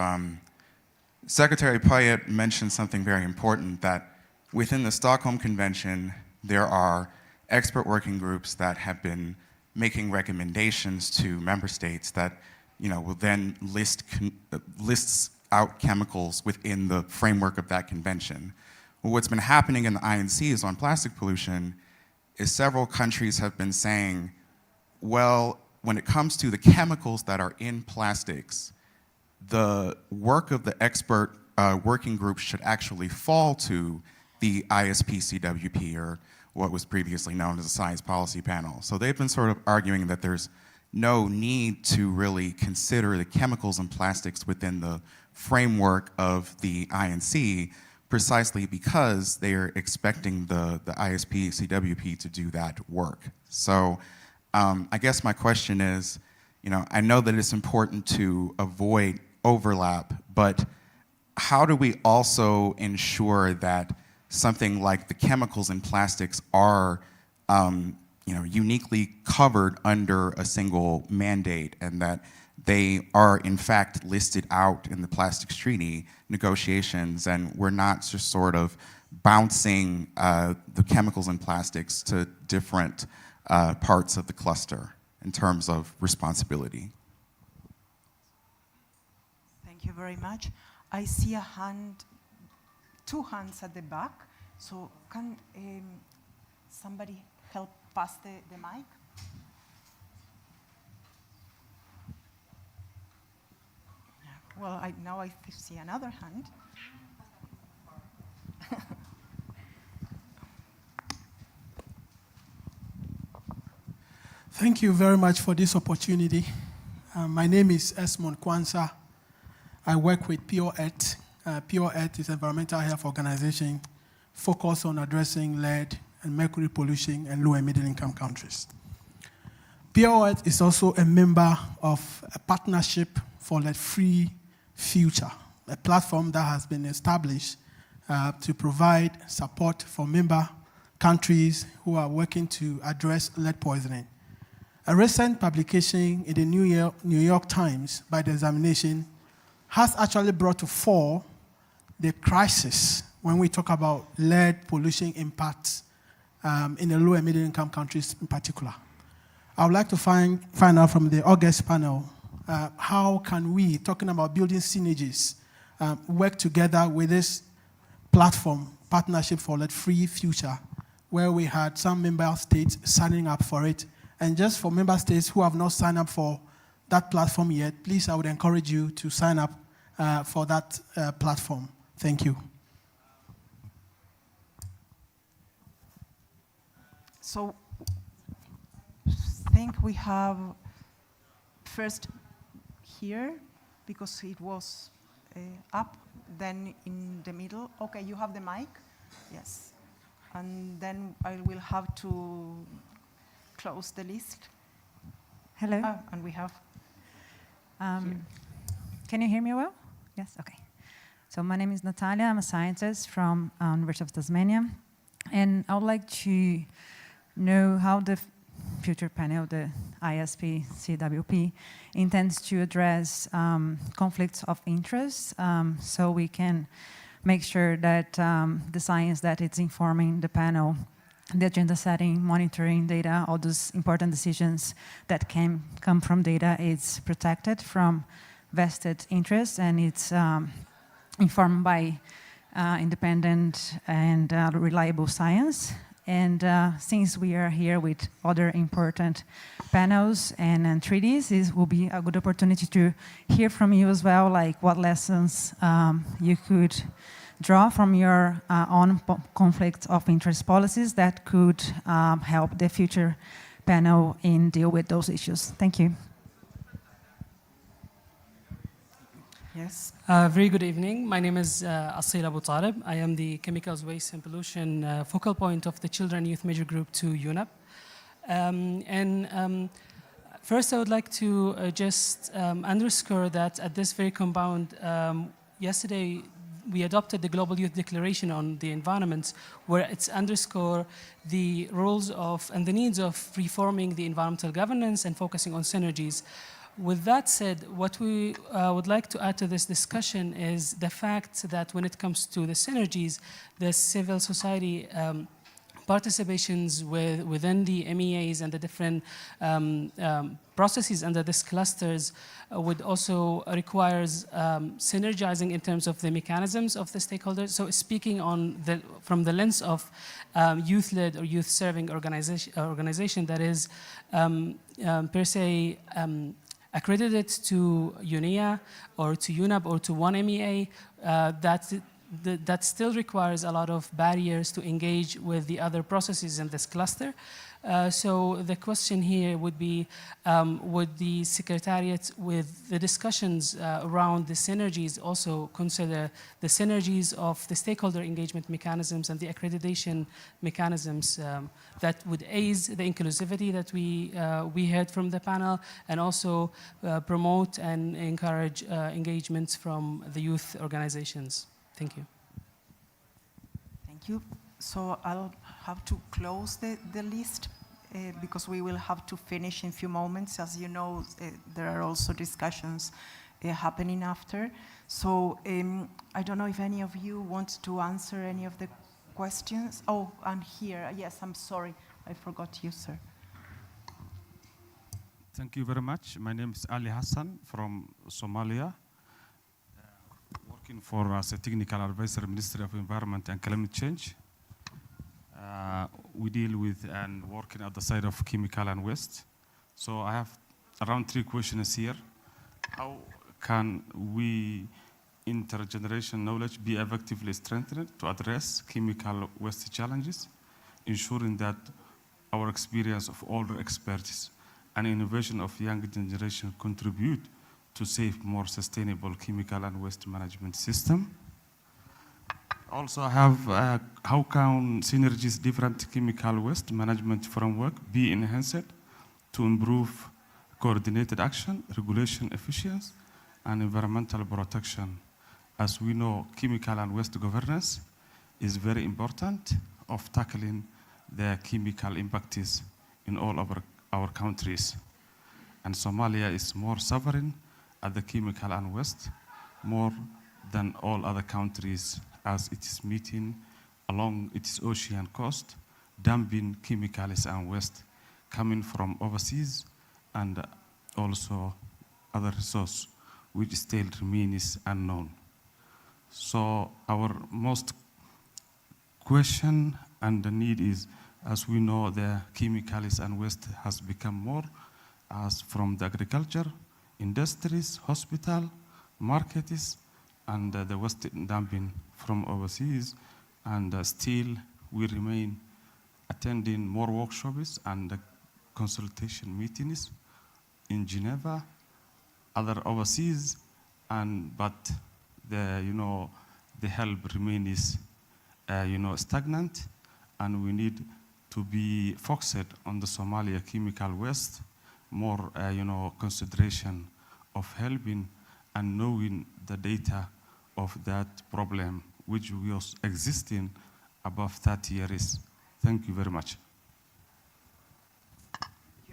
Secretary Payet mentioned something very important, that within the Stockholm Convention, there are expert working groups that have been making recommendations to member states that will then lists out chemicals within the framework of that convention. Well, what's been happening in the INCs on plastic pollution is several countries have been saying, well, when it comes to the chemicals that are in plastics, the work of the expert working group should actually fall to the ISPCWP, or what was previously known as the Science Policy Panel. So they've been sort of arguing that there's no need to really consider the chemicals and plastics within the framework of the INC, precisely because they are expecting the ISPCWP to do that work. So I guess my question is, I know that it's important to avoid overlap, but how do we also ensure that something like the chemicals and plastics are uniquely covered under a single mandate, and that they are in fact listed out in the plastics treaty negotiations, and we're not just sort of bouncing the chemicals and plastics to different parts of the cluster in terms of responsibility? Thank you very much. I see a hand, two hands at the back. So can somebody help pass the mic? Well, now I see another hand. Thank you very much for this opportunity. My name is Esmond Kwanzaa. I work with Pure Earth. Pure Earth is an environmental health organization focused on addressing lead and mercury pollution in low and middle income countries. Pure Earth is also a member of a partnership for lead-free future, a platform that has been established to provide support for member countries who are working to address lead poisoning. A recent publication in the New York Times by the Examination has actually brought to fore the crisis when we talk about lead pollution impacts in the low and middle income countries in particular. I would like to find out from the August panel, how can we, talking about building synergies, work together with this platform, Partnership for Lead-Free Future, where we had some member states signing up for it, and just for member states who have not signed up for that platform yet, please, I would encourage you to sign up for that platform. Thank you. So I think we have first here, because it was up, then in the middle. Okay, you have the mic? Yes. And then I will have to close the list. Hello. And we have Can you hear me well? Yes, okay. So my name is Natalia. I'm a scientist from University of Tasmania. And I would like to know how the future panel, the ISP-CWP, intends to address conflicts of interest, so we can make sure that the science that it's informing the panel, the agenda setting, monitoring data, all those important decisions that can come from data is protected from vested interests, and it's informed by independent and reliable science. And since we are here with other important panels and treaties, this will be a good opportunity to hear from you as well, like what lessons you could draw from your own conflict of interest policies that could help the future panel in deal with those issues. Thank you. yes. Very good evening. My name is Asil Abu Talib. I am the Chemicals, Waste and Pollution focal point of the Children and Youth Major Group to UNEP. First, I would like to just underscore that at this very compound, yesterday we adopted the Global Youth Declaration on the Environment, where it's underscore the roles of and the needs of reforming the environmental governance and focusing on synergies. With that said, what we would like to add to this discussion is the fact that when it comes to the synergies, the civil society participations within the MEAs and the different processes under these clusters would also requires synergizing in terms of the mechanisms of the stakeholders. So speaking on from the lens of youth-led or youth-serving organization that is per se accredited to UNEA or to UNEP or to one MEA, that still requires a lot of barriers to engage with the other processes in this cluster. So the question here would be, would the Secretariat, with the discussions around the synergies, also consider the synergies of the stakeholder engagement mechanisms and the accreditation mechanisms that would ease the inclusivity that we heard from the panel, and also promote and encourage engagements from the youth organizations? Thank you. Thank you. So I'll have to close the list because we will have to finish in a few moments. As you know, there are also discussions happening after. So I don't know if any of you want to answer any of the questions. Oh, and here, yes, I'm sorry. I forgot you, sir. Thank you very much. My name is Ali Hassan from Somalia. Working for as a technical advisor, Ministry of Environment and Climate Change. We deal with and working at the side of chemical and waste. So I have around 3 questions here. How can we intergeneration knowledge be effectively strengthened to address chemical waste challenges, ensuring that our experience of older experts and innovation of younger generation contribute to save more sustainable chemical and waste management system? Also, I have how can Synergies different chemical waste management framework be enhanced to improve coordinated action, regulation efficiency, and environmental protection? As we know, chemical and waste governance is very important of tackling the chemical impacts in all of our countries. And Somalia is more sovereign at the chemical and waste, more than all other countries, as it is meeting along its ocean coast, dumping chemicals and waste coming from overseas and also other resources which still remains unknown. So our most question and the need is, as we know, the chemicals and waste has become more as from the agriculture, industries, hospital, markets, and the waste dumping from overseas. And still, we remain attending more workshops and consultation meetings in Geneva, other overseas, but the help remains stagnant, and we need to be focused on the Somalia chemical waste, more consideration of helping and knowing the data of that problem, which was existing above 30 years. Thank you very much.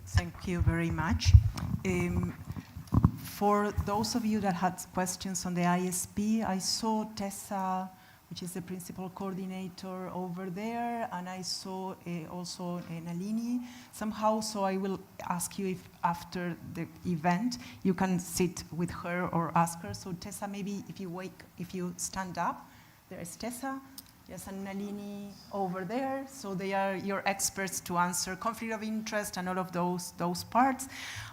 Thank you very much. For those of you that had questions on the ISP, I saw Tessa, which is the principal coordinator over there, and I saw also Nalini somehow, so I will ask you if after the event you can sit with her or ask her. So Tessa, maybe if you stand up, there is Tessa. Yes, and Nalini over there. So they are your experts to answer conflict of interest and all of those parts.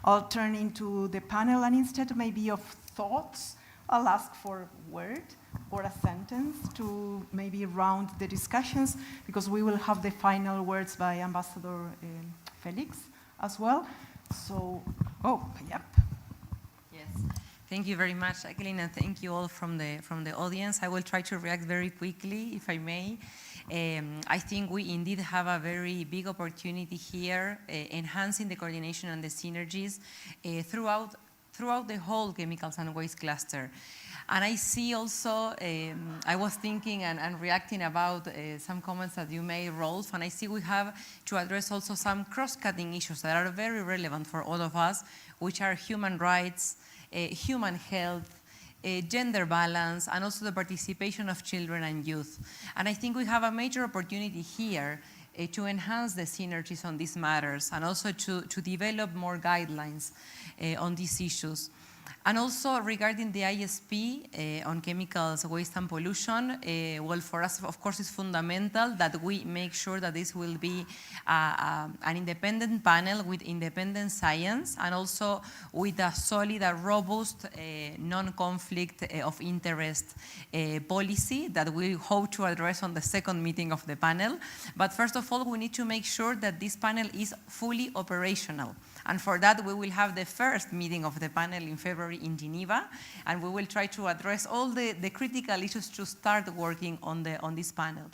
I'll turn into the panel, and instead maybe of thoughts, I'll ask for a word or a sentence to maybe round the discussions, because we will have the final words by Ambassador Felix as well. So, yep. Yes. Thank you very much, Jacqueline, and thank you all from the audience. I will try to react very quickly, if I may. I think we indeed have a very big opportunity here, enhancing the coordination and the synergies throughout the whole chemicals and waste cluster. And I see also, I was thinking and reacting about some comments that you made, Rolf, and I see we have to address also some cross-cutting issues that are very relevant for all of us, which are human rights, human health, gender balance, and also the participation of children and youth. And I think we have a major opportunity here to enhance the synergies on these matters, and also to develop more guidelines on these issues. And also regarding the ISP on chemicals, waste and pollution, well, for us, of course, it's fundamental that we make sure that this will be an independent panel with independent science, and also with a solid, robust, non-conflict of interest policy that we hope to address on the second meeting of the panel. But first of all, we need to make sure that this panel is fully operational. And for that, we will have the first meeting of the panel in February in Geneva, and we will try to address all the critical issues to start working on this panel.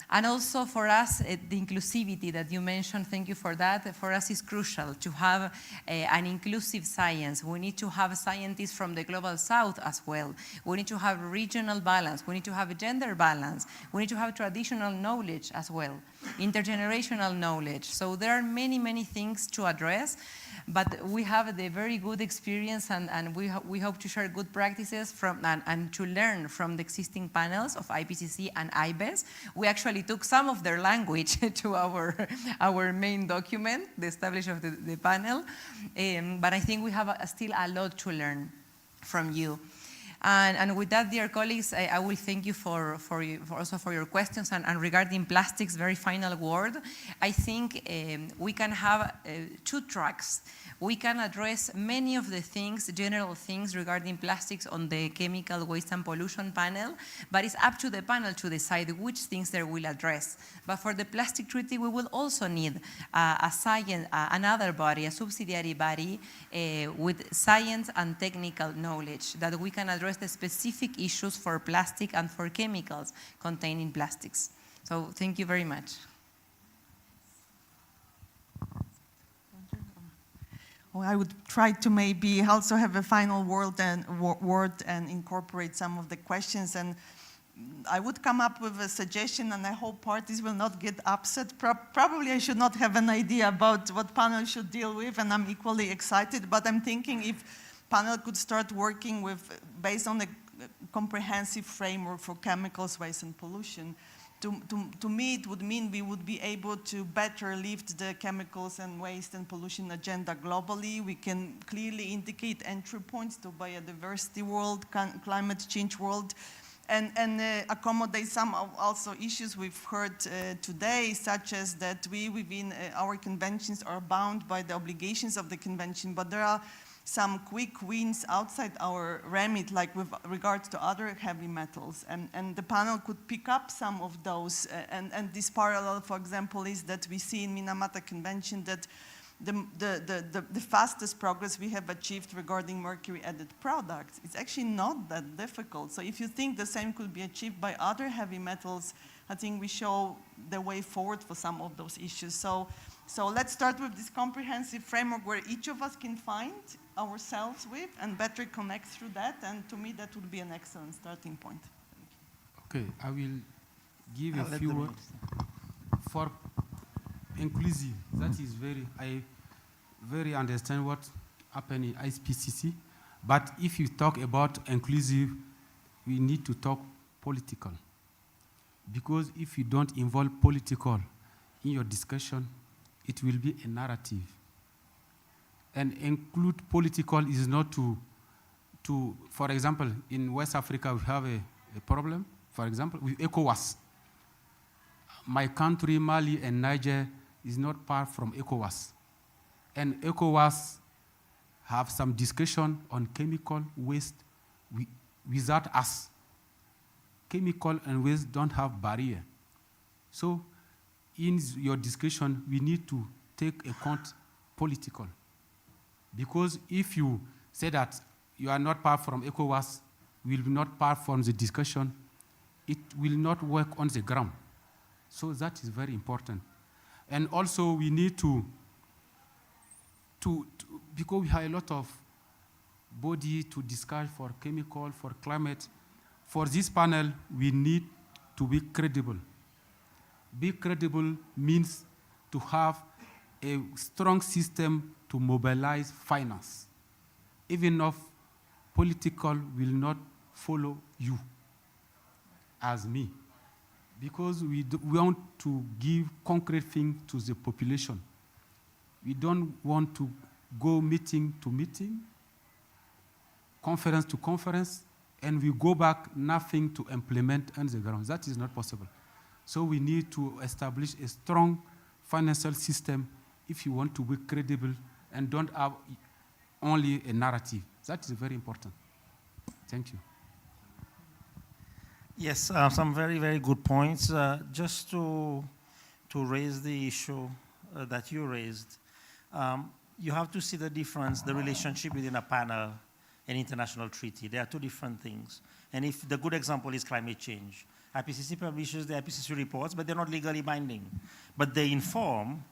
And also for us, the inclusivity that you mentioned, thank you for that, for us is crucial to have an inclusive science. We need to have scientists from the global south as well. We need to have regional balance. We need to have a gender balance. We need to have traditional knowledge as well, intergenerational knowledge. So there are many, many things to address, but we have the very good experience, and we hope to share good practices and to learn from the existing panels of IPCC and IBES. We actually took some of their language to our main document, the establishment of the panel, but I think we have still a lot to learn from you. And with that, dear colleagues, I will thank you also for your questions. And regarding plastics, very final word, I think we can have two tracks. We can address many of the things, general things regarding plastics on the chemical waste and pollution panel, but it's up to the panel to decide which things they will address. But for the plastic treaty, we will also need another body, a subsidiary body with science and technical knowledge that we can address the specific issues for plastic and for chemicals containing plastics. So thank you very much. Well, I would try to maybe also have a final word and incorporate some of the questions. And I would come up with a suggestion, and I hope parties will not get upset. Probably I should not have an idea about what panel should deal with, and I'm equally excited. But I'm thinking if panel could start working based on a comprehensive framework for chemicals, waste, and pollution. To me, it would mean we would be able to better lift the chemicals and waste and pollution agenda globally. We can clearly indicate entry points to biodiversity world, climate change world, and accommodate some also issues we've heard today, such as that we within our conventions are bound by the obligations of the convention, but there are some quick wins outside our remit, like with regards to other heavy metals. And the panel could pick up some of those. And this parallel, for example, is that we see in Minamata Convention that the fastest progress we have achieved regarding mercury-added products, it's actually not that difficult. So if you think the same could be achieved by other heavy metals, I think we show the way forward for some of those issues. So let's start with this comprehensive framework where each of us can find ourselves with and better connect through that. And to me, that would be an excellent starting point. Okay, I will give a few words for inclusive. That is I very understand what happened in IPCC. But if you talk about inclusive, we need to talk political. Because if you don't involve political in your discussion, it will be a narrative. And include political is not to for example, in West Africa, we have a problem, for example, with ECOWAS. My country, Mali and Niger, is not far from ECOWAS. And ECOWAS have some discussion on chemical waste without us. Chemical and waste don't have barrier. So in your discussion, we need to take account political. Because if you say that you are not part from ECOWAS, will not part from the discussion, it will not work on the ground. So that is very important. And also we need to because we have a lot of body to discuss for chemical, for climate. For this panel, we need to be credible. Be credible means to have a strong system to mobilize finance. Even if political will not follow you as me. Because we want to give concrete things to the population. We don't want to go meeting to meeting, conference to conference, and we go back nothing to implement on the ground. That is not possible. So we need to establish a strong financial system if you want to be credible and don't have only a narrative. That is very important. Thank you. Yes, some very, very good points. Just to raise the issue that you raised, you have to see the difference, the relationship within a panel and international treaty. They are two different things. And if the good example is climate change, IPCC publishes the IPCC reports, but they're not legally binding. But they inform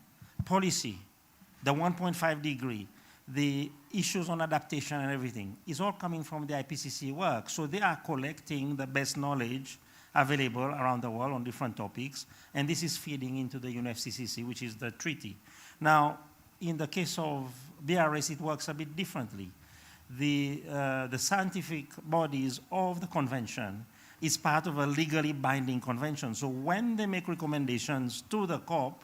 policy, the 1.5 degree, the issues on adaptation and everything is all coming from the IPCC work. So they are collecting the best knowledge available around the world on different topics, and this is feeding into the UNFCCC, which is the treaty. Now, in the case of BRS, it works a bit differently. The scientific bodies of the convention is part of a legally binding convention. So when they make recommendations to the COP,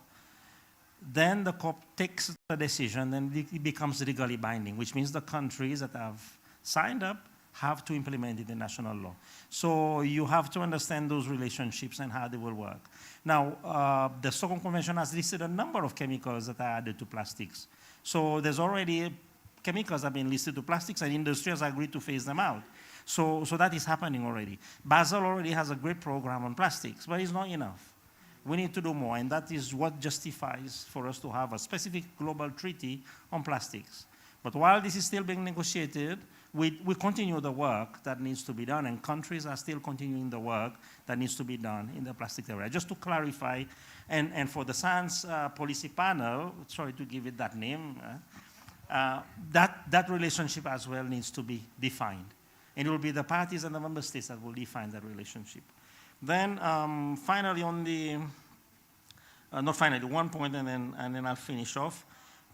then the COP takes the decision and it becomes legally binding, which means the countries that have signed up have to implement it in national law. So you have to understand those relationships and how they will work. Now, the Stockholm Convention has listed a number of chemicals that are added to plastics. So there's already chemicals that have been listed to plastics, and industry has agreed to phase them out. So that is happening already. Basel already has a great program on plastics, but it's not enough. We need to do more, and that is what justifies for us to have a specific global treaty on plastics. But while this is still being negotiated, we continue the work that needs to be done, and countries are still continuing the work that needs to be done in the plastic area. Just to clarify, and for the science policy panel, sorry to give it that name, that relationship as well needs to be defined. And it will be the parties and the member states that will define that relationship. Then finally on the, not finally, one point and then I'll finish off.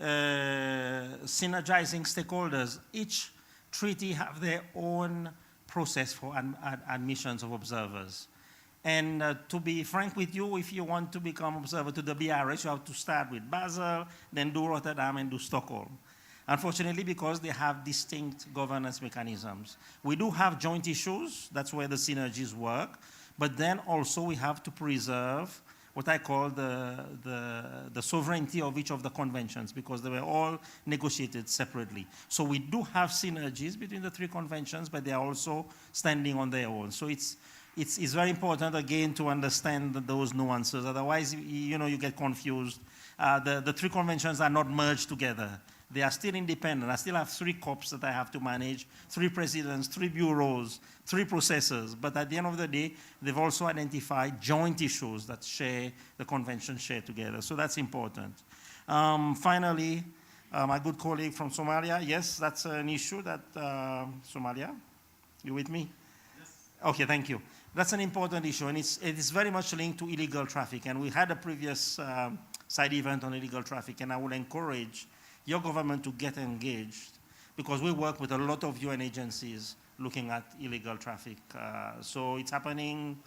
Synergizing stakeholders. Each treaty have their own process for admissions of observers. And to be frank with you, if you want to become observer to the BRS, you have to start with Basel, then do Rotterdam and do Stockholm. Unfortunately, because they have distinct governance mechanisms. We do have joint issues, that's where the synergies work, but then also we have to preserve what I call the sovereignty of each of the conventions, because they were all negotiated separately. So we do have synergies between the three conventions, but they are also standing on their own. So it's very important, again, to understand those nuances. Otherwise, you get confused. The three conventions are not merged together. They are still independent. I still have 3 COPs that I have to manage, 3 presidents, 3 bureaus, 3 processors. But at the end of the day, they've also identified joint issues that the convention share together. So that's important. Finally, my good colleague from Somalia, yes, that's an issue that Somalia, you with me? Yes. Okay, thank you. That's an important issue, and it is very much linked to illegal traffic. And we had a previous side event on illegal traffic, and I would encourage your government to get engaged, because we work with a lot of UN agencies looking at illegal traffic. So it's happening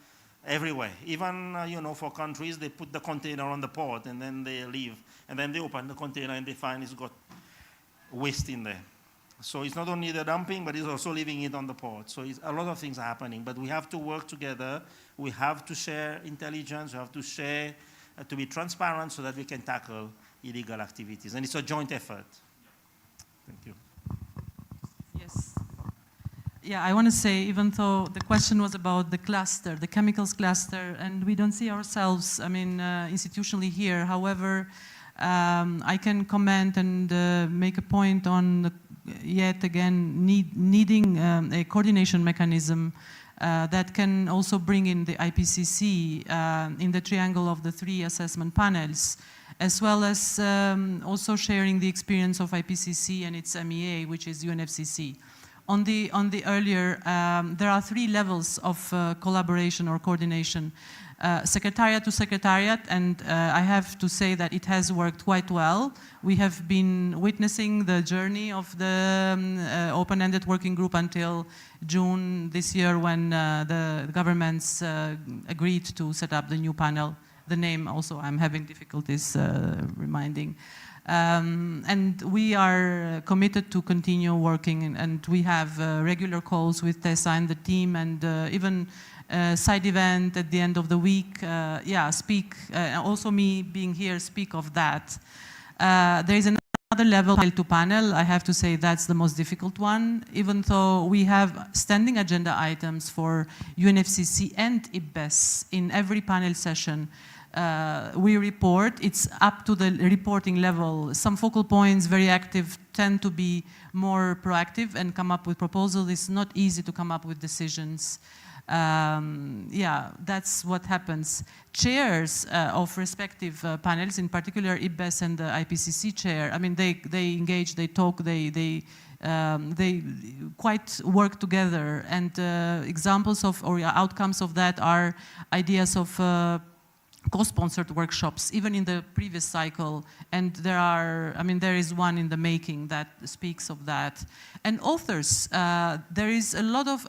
everywhere. Even, for countries, they put the container on the port and then they leave. And then they open the container and they find it's got waste in there. So it's not only the dumping, but it's also leaving it on the port. So a lot of things are happening, but we have to work together. We have to share intelligence. We have to share, to be transparent so that we can tackle illegal activities. And it's a joint effort. Thank you. Yes. Yeah, I want to say, even though the question was about the cluster, the chemicals cluster, and we don't see ourselves, institutionally here. However, I can comment and make a point on, yet again, needing a coordination mechanism that can also bring in the IPCC in the triangle of the 3 assessment panels, as well as also sharing the experience of IPCC and its MEA, which is UNFCCC. On the earlier, there are 3 levels of collaboration or coordination. Secretariat to secretariat, and I have to say that it has worked quite well. We have been witnessing the journey of the open-ended working group until June this year, when the governments agreed to set up the new panel. The name also I'm having difficulties reminding. And we are committed to continue working, and we have regular calls with Tessa and the team, and even side event at the end of the week. Also me being here, speak of that. There is another level to panel. I have to say that's the most difficult one, even though we have standing agenda items for UNFCCC and IPBES in every panel session. We report, it's up to the reporting level. Some focal points, very active, tend to be more proactive and come up with proposals. It's not easy to come up with decisions. That's what happens. Chairs of respective panels, in particular IPBES and the IPCC chair, they engage, they talk, they quite work together. And examples of, or outcomes of that are ideas of co-sponsored workshops, even in the previous cycle, and there is one in the making that speaks of that. And authors, there is a lot of,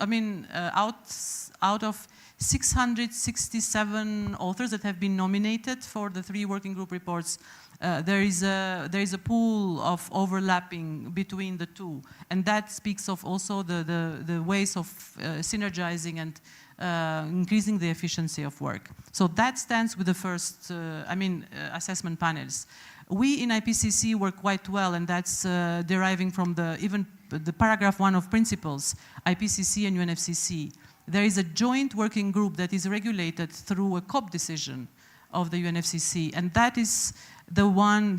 out of 667 authors that have been nominated for the 3 working group reports, there is a pool of overlapping between the 2, and that speaks of also the ways of synergizing and increasing the efficiency of work. So that stands with the first, assessment panels. We in IPCC work quite well, and that's deriving from even the paragraph 1 of principles, IPCC and UNFCCC. There is a joint working group that is regulated through a COP decision of the UNFCCC, and that is the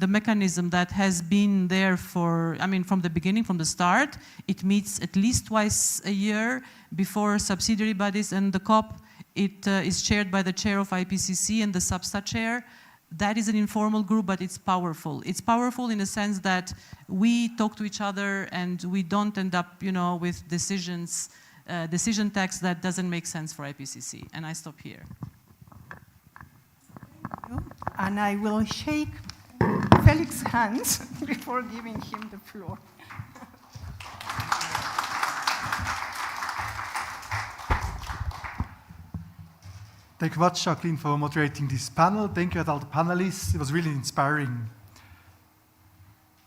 mechanism that has been there for, from the beginning, from the start. It meets at least twice a year before subsidiary bodies and the COP. It is chaired by the chair of IPCC and the SubStat chair. That is an informal group, but it's powerful. It's powerful in the sense that we talk to each other and we don't end up, with decision text that doesn't make sense for IPCC. And I stop here. And I will shake Felix's hands before giving him the floor. Thank you much, Jacqueline, for moderating this panel. Thank you to all the panelists. It was really inspiring.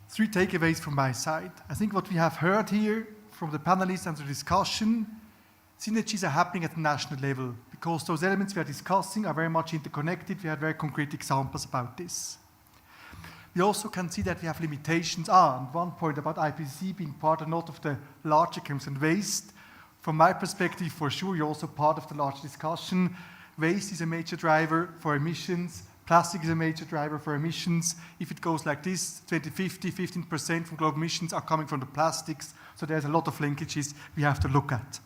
3 takeaways from my side. I think what we have heard here from the panelists and the discussion, synergies are happening at the national level. because those elements we are discussing are very much interconnected. We had very concrete examples about this. We also can see that we have limitations. And one point about IPCC being part or not of the larger chemicals and waste. From my perspective, for sure, you're also part of the large discussion. Waste is a major driver for emissions. Plastic is a major driver for emissions. If it goes like this, 2050, 15% from global emissions are coming from the plastics. So there's a lot of linkages we have to look at.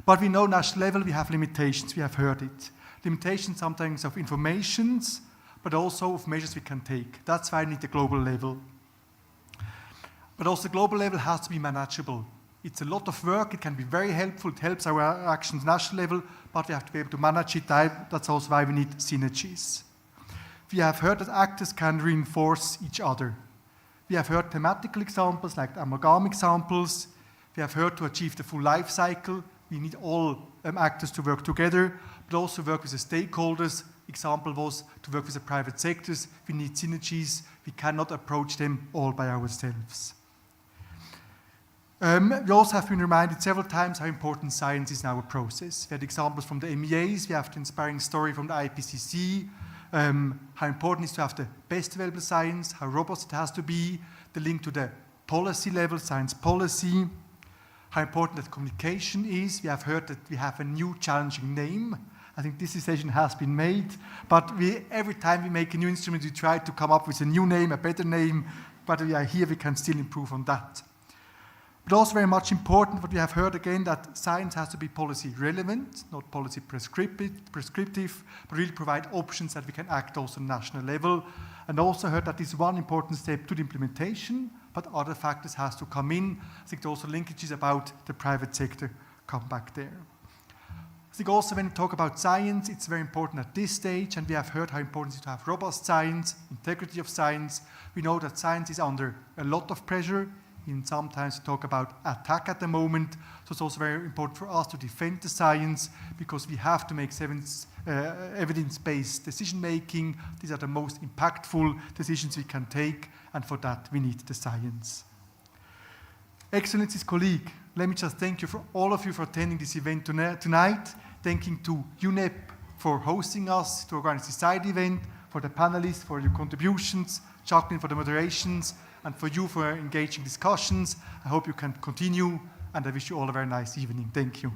But we know national level we have limitations. We have heard it. Limitations sometimes of informations, but also of measures we can take. That's why we need the global level. But also global level has to be manageable. It's a lot of work. It can be very helpful. It helps our actions national level, but we have to be able to manage it. That's also why we need synergies. We have heard that actors can reinforce each other. We have heard thematical examples like the amalgam examples. We have heard to achieve the full life cycle. We need all actors to work together, but also work with the stakeholders. Example was to work with the private sectors. We need synergies. We cannot approach them all by ourselves. We also have been reminded several times how important science is in our process. We had examples from the MEAs. We have the inspiring story from the IPCC, how important it is to have the best available science, how robust it has to be, the link to the policy level, science policy, how important that communication is. We have heard that we have a new challenging name. I think this decision has been made, but every time we make a new instrument, we try to come up with a new name, a better name, but we are here, we can still improve on that. But also very much important, what we have heard again, that science has to be policy relevant, not policy prescriptive, but really provide options that we can act also on national level. And also heard that this is one important step to the implementation, but other factors has to come in. I think also linkages about the private sector come back there. I think also when we talk about science, it's very important at this stage, and we have heard how important it is to have robust science, integrity of science. We know that science is under a lot of pressure. Even sometimes we talk about attack at the moment. So it's also very important for us to defend the science because we have to make evidence-based decision-making. These are the most impactful decisions we can take, and for that we need the science. Excellencies, colleague, let me just thank you for all of you for attending this event tonight. Thanking to UNEP for hosting us to organize this side event, for the panelists for your contributions, Jacqueline for the moderations, and for you for engaging discussions. I hope you can continue, and I wish you all a very nice evening. Thank you.